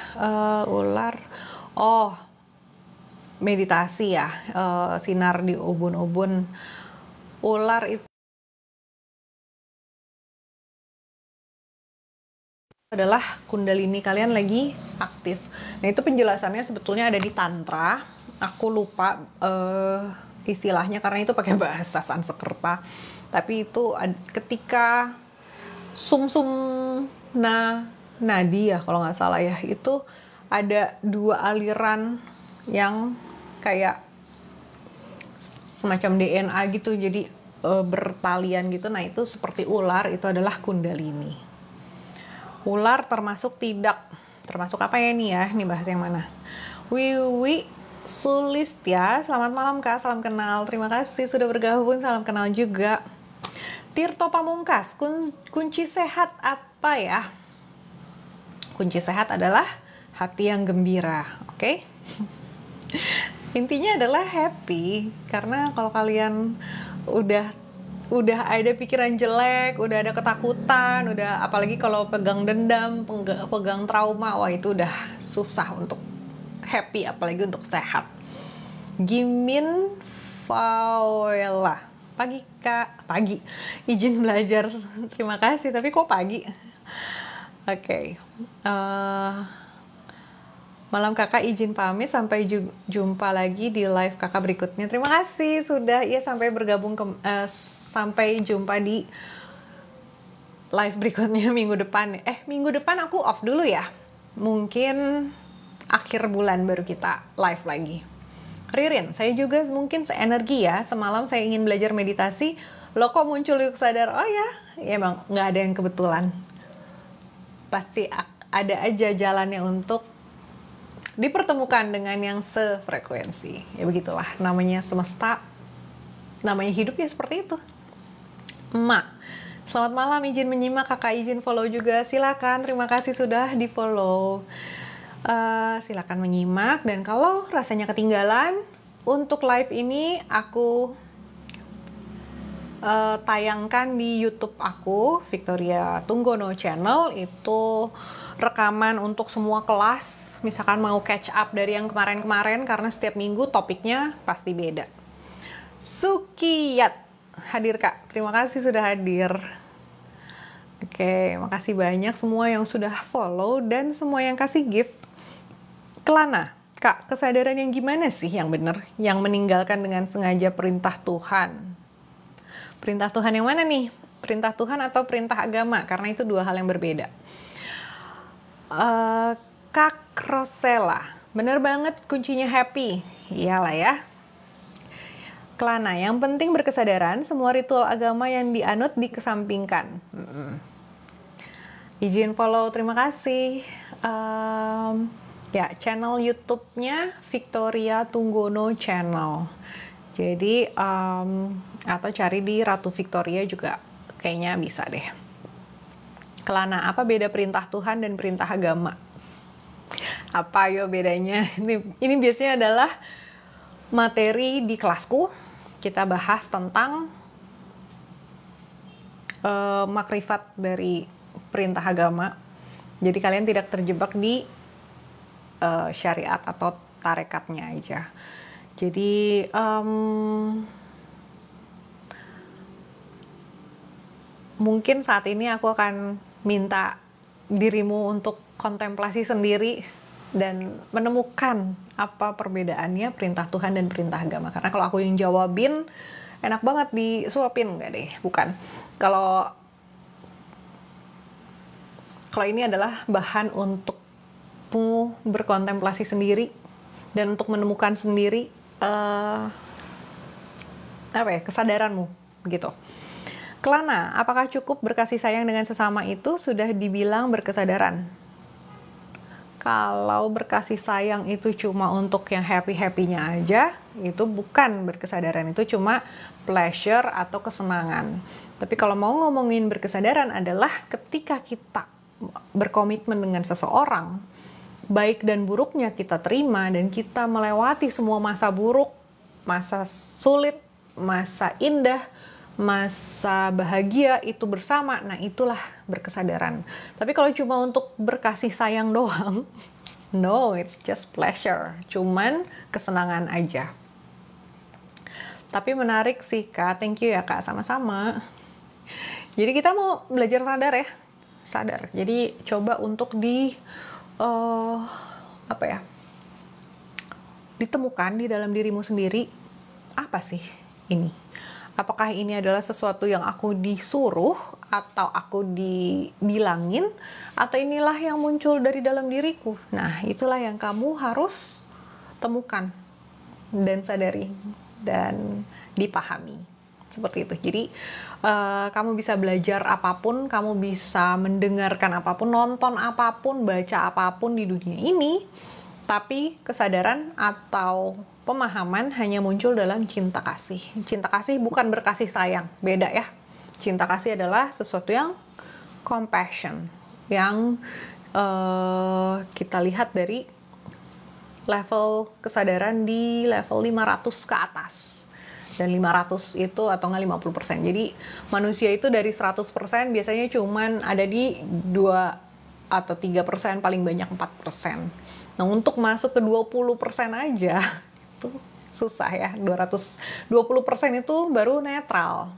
Ular, oh meditasi ya, sinar di ubun-ubun. Ular itu adalah kundalini kalian lagi aktif. Nah itu penjelasannya sebetulnya ada di tantra. Aku lupa istilahnya karena itu pakai bahasa Sanskerta. Tapi itu ketika sumsum nadi ya kalau nggak salah ya, itu ada dua aliran yang kayak semacam DNA gitu, jadi bertalian gitu. Nah itu seperti ular, itu adalah kundalini. Ular termasuk apa ya nih ya? Ini bahas yang mana? Wiwi Sulistya, selamat malam kak, salam kenal. Terima kasih sudah bergabung, salam kenal juga. Tirto Pamungkas, kunci sehat apa ya? Kunci sehat adalah hati yang gembira, oke? Intinya adalah happy, karena kalau kalian udah ada pikiran jelek, udah ada ketakutan, udah apalagi kalau pegang dendam, pegang trauma, wah itu udah susah untuk happy, apalagi untuk sehat. Gimin Fauela, pagi kak, pagi, izin belajar, terima kasih, tapi kok pagi? Oke. Malam kakak, izin pamit, sampai jumpa lagi di live kakak berikutnya. Terima kasih sudah ya, sampai bergabung sampai jumpa di live berikutnya minggu depan. Minggu depan aku off dulu ya. Mungkin akhir bulan baru kita live lagi. Ririn, saya juga mungkin seenergi ya. Semalam saya ingin belajar meditasi. Loh kok muncul yuk sadar? Oh ya emang nggak ada yang kebetulan. Pasti ada aja jalannya untuk dipertemukan dengan yang sefrekuensi. Ya begitulah, namanya semesta, namanya hidup ya seperti itu. Emak, selamat malam, izin menyimak, kakak izin follow juga, silakan, terima kasih sudah di follow. Silakan menyimak, dan kalau rasanya ketinggalan, untuk live ini aku tayangkan di YouTube aku, Victoria Tunggono Channel. Itu rekaman untuk semua kelas, misalkan mau catch up dari yang kemarin-kemarin, karena setiap minggu topiknya pasti beda. Sukiyat, hadir kak, terima kasih sudah hadir. Oke, makasih banyak semua yang sudah follow dan semua yang kasih gift. Kelana, kak, kesadaran yang gimana sih yang benar, yang meninggalkan dengan sengaja perintah Tuhan? Perintah Tuhan yang mana nih? Perintah Tuhan atau perintah agama? Karena itu dua hal yang berbeda. Kak Rosella, bener banget kuncinya happy. Iyalah ya. Kelana, yang penting berkesadaran, semua ritual agama yang dianut dikesampingkan. Izin follow, terima kasih. Ya, channel YouTube-nya Victoria Tunggono Channel. Jadi, atau cari di Ratu Victoria juga kayaknya bisa deh. Kelana, apa beda perintah Tuhan dan perintah agama? Apa yo bedanya? Ini biasanya adalah materi di kelasku. Kita bahas tentang makrifat dari perintah agama. Jadi kalian tidak terjebak di syariat atau tarekatnya aja. Jadi mungkin saat ini aku akan minta dirimu untuk kontemplasi sendiri dan menemukan apa perbedaannya perintah Tuhan dan perintah agama. Karena kalau aku yang jawabin, enak banget disuapin, enggak deh, bukan. Kalau ini adalah bahan untukmu berkontemplasi sendiri dan untuk menemukan sendiri kesadaranmu, gitu. Kelana, apakah cukup berkasih sayang dengan sesama itu sudah dibilang berkesadaran? Kalau berkasih sayang itu cuma untuk yang happy-happynya aja, itu bukan berkesadaran, itu cuma pleasure atau kesenangan. Tapi kalau mau ngomongin berkesadaran adalah ketika kita berkomitmen dengan seseorang, baik dan buruknya kita terima, dan kita melewati semua masa buruk, masa sulit, masa indah, masa bahagia itu bersama, nah itulah berkesadaran. Tapi kalau cuma untuk berkasih sayang doang, no, it's just pleasure, cuman kesenangan aja. Tapi menarik sih Kak, thank you ya Kak, sama-sama. Jadi kita mau belajar sadar. Jadi coba untuk ditemukan di dalam dirimu sendiri, apa sih ini? Apakah ini adalah sesuatu yang aku disuruh atau aku dibilangin, atau inilah yang muncul dari dalam diriku? Nah, itulah yang kamu harus temukan dan sadari dan dipahami. Seperti itu. Jadi, kamu bisa belajar apapun, kamu bisa mendengarkan apapun, nonton apapun, baca apapun di dunia ini, tapi kesadaran atau pemahaman hanya muncul dalam cinta kasih. Cinta kasih bukan berkasih sayang, beda ya. Cinta kasih adalah sesuatu yang compassion, yang kita lihat dari level kesadaran di level 500 ke atas. Dan 500 itu atau nggak 50%. Jadi manusia itu dari 100% biasanya cuman ada di 2 atau 3%, paling banyak 4%. Nah, untuk masuk ke 20% aja itu susah ya. 20% itu baru netral.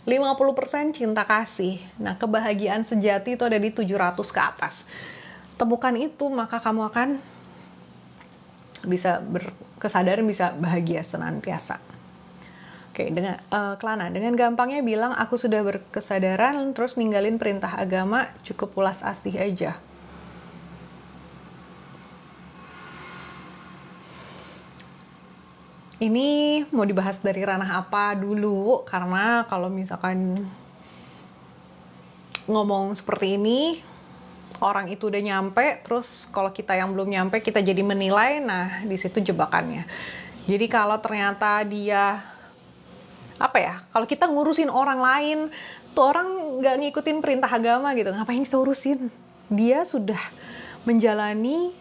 50% cinta kasih. Nah, kebahagiaan sejati itu ada di 700 ke atas. Temukan itu, maka kamu akan bisa berkesadaran, bisa bahagia senantiasa. Oke, Kelana, dengan gampangnya bilang aku sudah berkesadaran, terus ninggalin perintah agama, cukup ulas asih aja. Ini mau dibahas dari ranah apa dulu, karena kalau misalkan ngomong seperti ini, orang itu udah nyampe, terus kalau kita yang belum nyampe, kita jadi menilai, nah di situ jebakannya. Jadi kalau ternyata dia, kalau kita ngurusin orang lain, tuh orang nggak ngikutin perintah agama gitu, ngapain kita urusin? Dia sudah menjalani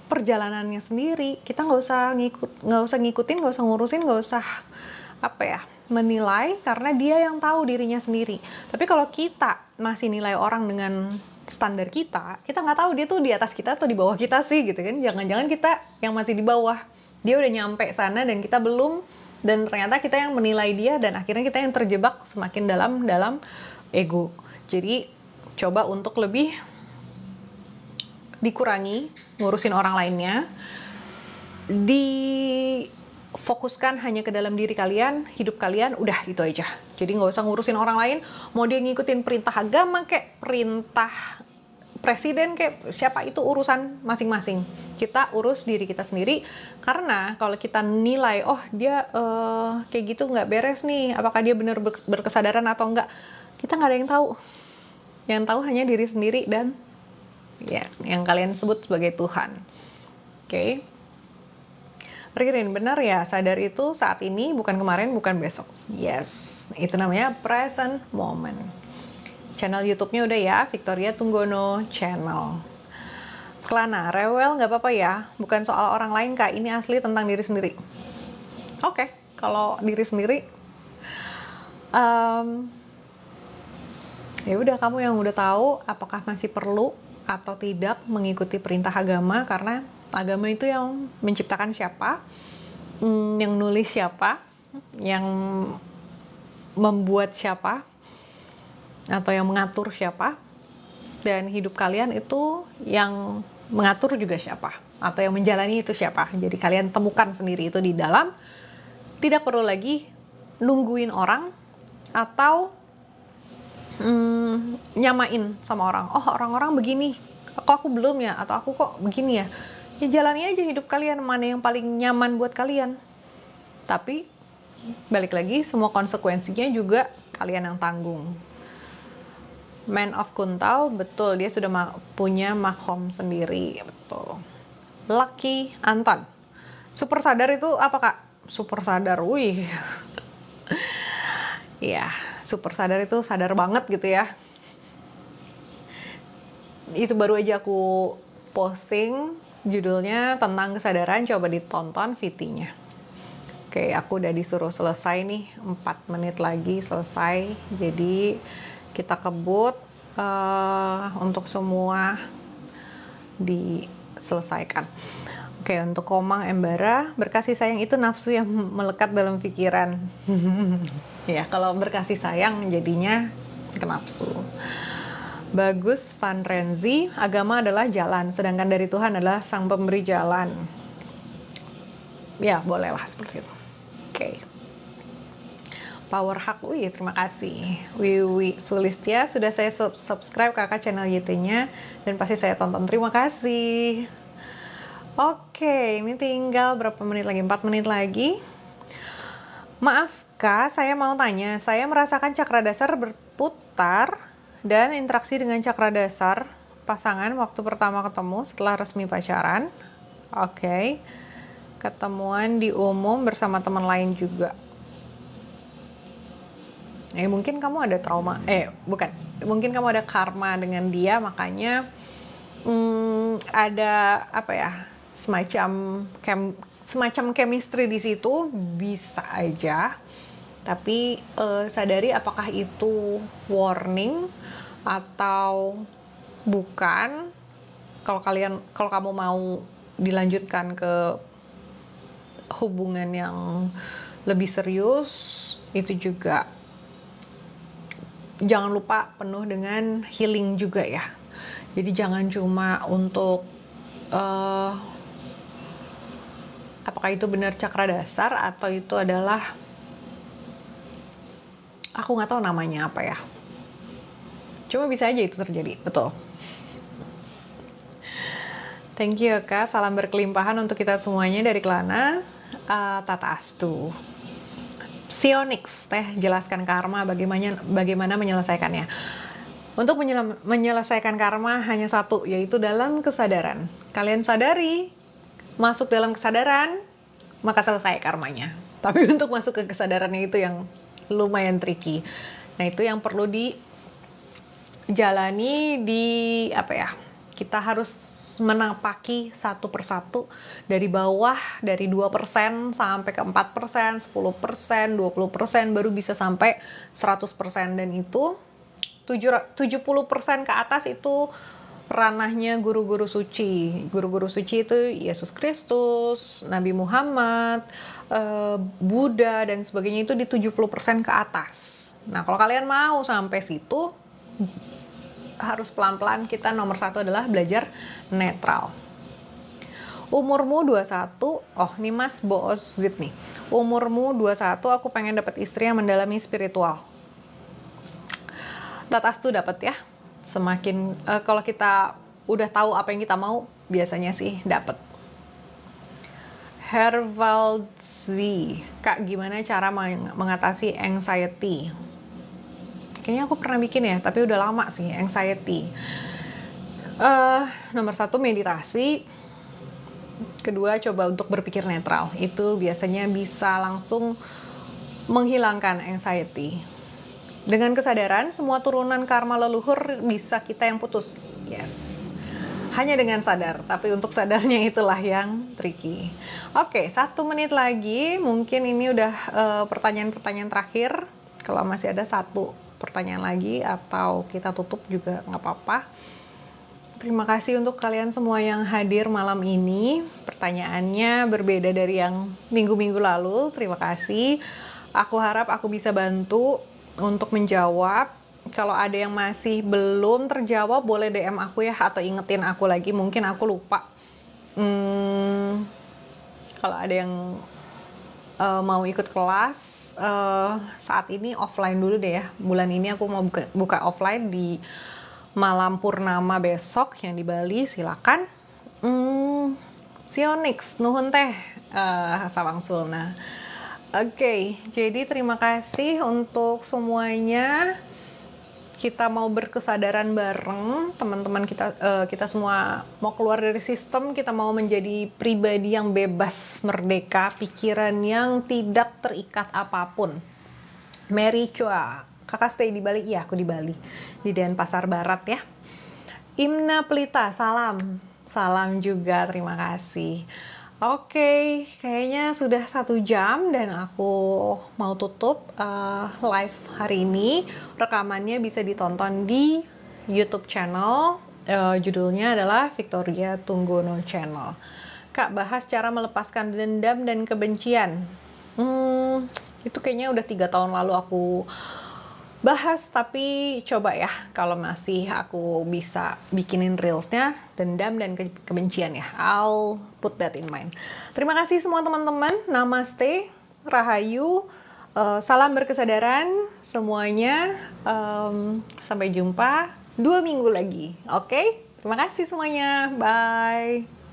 perjalanannya sendiri, kita nggak usah ngikutin, nggak usah ngurusin, nggak usah menilai, karena dia yang tahu dirinya sendiri. Tapi kalau kita masih nilai orang dengan standar kita nggak tahu dia tuh di atas kita atau di bawah kita sih gitu kan. Jangan-jangan kita yang masih di bawah, dia udah nyampe sana dan kita belum, dan ternyata kita yang menilai dia, dan akhirnya kita yang terjebak semakin dalam ego. Jadi coba untuk lebih dikurangi ngurusin orang lainnya, difokuskan hanya ke dalam diri kalian, hidup kalian, udah itu aja. Jadi nggak usah ngurusin orang lain, mau dia ngikutin perintah agama kayak perintah presiden kayak siapa, itu urusan masing-masing. Kita urus diri kita sendiri, karena kalau kita nilai, oh dia kayak gitu nggak beres nih, apakah dia benar berkesadaran atau enggak, kita nggak ada yang tahu. Yang tahu hanya diri sendiri dan ya, yang kalian sebut sebagai Tuhan. Oke. Ririn, benar ya, sadar itu saat ini, bukan kemarin, bukan besok. Yes, itu namanya present moment. Channel YouTube-nya udah ya, Victoria Tunggono Channel. Kelana, rewel nggak apa-apa ya, bukan soal orang lain Kak, ini asli tentang diri sendiri. Oke, kalau diri sendiri, ya udah, kamu yang udah tahu apakah masih perlu atau tidak mengikuti perintah agama, karena Agama itu yang menciptakan siapa, yang nulis siapa, yang membuat siapa, atau yang mengatur siapa, dan hidup kalian itu yang mengatur juga siapa, atau yang menjalani itu siapa. Jadi kalian temukan sendiri itu di dalam, tidak perlu lagi nungguin orang atau nyamain sama orang. Oh, orang-orang begini, kok aku belum ya, atau aku kok begini ya. Ya jalani aja hidup kalian, mana yang paling nyaman buat kalian. Tapi balik lagi, semua konsekuensinya juga kalian yang tanggung. Man of Kuntau, betul, dia sudah punya makom sendiri, betul. Lucky Anton, super sadar itu apa kak? Super sadar, wih. Ya, super sadar itu sadar banget gitu ya. Itu baru aja aku posting, judulnya tentang kesadaran, coba ditonton VT-nya. Oke, aku udah disuruh selesai nih, 4 menit lagi selesai. Jadi kita kebut untuk semua diselesaikan. Oke, untuk Komang Embara, berkasih sayang itu nafsu yang melekat dalam pikiran. Ya, kalau berkasih sayang jadinya ke nafsu. Bagus Van Renzi, agama adalah jalan, sedangkan dari Tuhan adalah sang pemberi jalan. Ya, bolehlah seperti itu. Oke. Power Hak, wih terima kasih. Wiwi Sulistya, sudah saya subscribe kakak channel YT-nya dan pasti saya tonton. Terima kasih. Oke, ini tinggal berapa menit lagi? 4 menit lagi. Maaf Kak, saya mau tanya. Saya merasakan cakra dasar berputar dan interaksi dengan cakra dasar pasangan waktu pertama ketemu setelah resmi pacaran. Oke. Ketemuan di umum bersama teman lain juga. Mungkin kamu ada trauma. Bukan. Mungkin kamu ada karma dengan dia, makanya ada apa ya? Semacam chemistry di situ, bisa aja. Tapi sadari apakah itu warning atau bukan. Kalau kamu mau dilanjutkan ke hubungan yang lebih serius, itu juga jangan lupa penuh dengan healing juga ya. Jadi jangan cuma untuk apakah itu benar cakra dasar atau itu adalah, aku nggak tahu namanya apa ya. Cuma bisa aja itu terjadi, betul. Thank you Kak, salam berkelimpahan untuk kita semuanya dari Kelana. Tata Astu. Sionix, teh jelaskan karma, bagaimana menyelesaikannya. Untuk menyelesaikan karma hanya satu, yaitu dalam kesadaran. Kalian sadari, masuk dalam kesadaran, maka selesai karmanya. Tapi untuk masuk ke kesadarannya itu yang lumayan tricky. Nah, itu yang perlu dijalani kita harus menapaki satu persatu dari bawah, dari 2% sampai ke 4%, 10%, 20%, baru bisa sampai 100%. Dan itu 70% ke atas itu ranahnya guru-guru suci. Guru-guru suci itu Yesus Kristus, Nabi Muhammad, Buddha, dan sebagainya, itu di 70% ke atas. Nah, kalau kalian mau sampai situ, harus pelan-pelan. Kita nomor 1 adalah belajar netral. Umurmu 21, ini Mas Boozit nih. Umurmu 21, aku pengen dapat istri yang mendalami spiritual. Tatastu dapat ya. Semakin kalau kita udah tahu apa yang kita mau, biasanya sih dapat. Hervald Z, Kak, gimana cara mengatasi anxiety? Kayaknya aku pernah bikin ya, tapi udah lama sih, anxiety. Nomor 1 meditasi. Kedua, coba untuk berpikir netral. Itu biasanya bisa langsung menghilangkan anxiety. Dengan kesadaran, semua turunan karma leluhur bisa kita yang putus. Yes. Hanya dengan sadar, tapi untuk sadarnya itulah yang tricky. Oke, 1 menit lagi. Mungkin ini udah pertanyaan-pertanyaan terakhir. Kalau masih ada 1 pertanyaan lagi atau kita tutup juga nggak apa-apa. Terima kasih untuk kalian semua yang hadir malam ini. Pertanyaannya berbeda dari yang minggu-minggu lalu. Terima kasih. Aku harap aku bisa bantu untuk menjawab. Kalau ada yang masih belum terjawab, boleh DM aku ya, atau ingetin aku lagi. Mungkin aku lupa. Kalau ada yang mau ikut kelas, saat ini offline dulu deh ya. Bulan ini aku mau buka offline di malam purnama besok yang di Bali. Silakan. Sionix, nuhun teh, Sawang Sulna. Oke, jadi terima kasih untuk semuanya. Kita mau berkesadaran bareng, teman-teman kita semua mau keluar dari sistem, kita mau menjadi pribadi yang bebas, merdeka, pikiran yang tidak terikat apapun. Mary Chua, kakak stay di Bali? Iya, aku di Bali, di Denpasar Barat ya. Imna Pelita, salam. Salam juga, terima kasih. Oke, kayaknya sudah 1 jam dan aku mau tutup live hari ini. Rekamannya bisa ditonton di YouTube channel. Judulnya adalah Victoria Tunggono Channel. Kak, bahas cara melepaskan dendam dan kebencian. Itu kayaknya udah 3 tahun lalu aku bahas, tapi coba ya kalau masih aku bisa bikinin reelsnya dendam dan kebencian ya. I'll put that in mind. Terima kasih semua teman-teman. Namaste, Rahayu, salam berkesadaran semuanya. Sampai jumpa 2 minggu lagi. Oke? Terima kasih semuanya. Bye.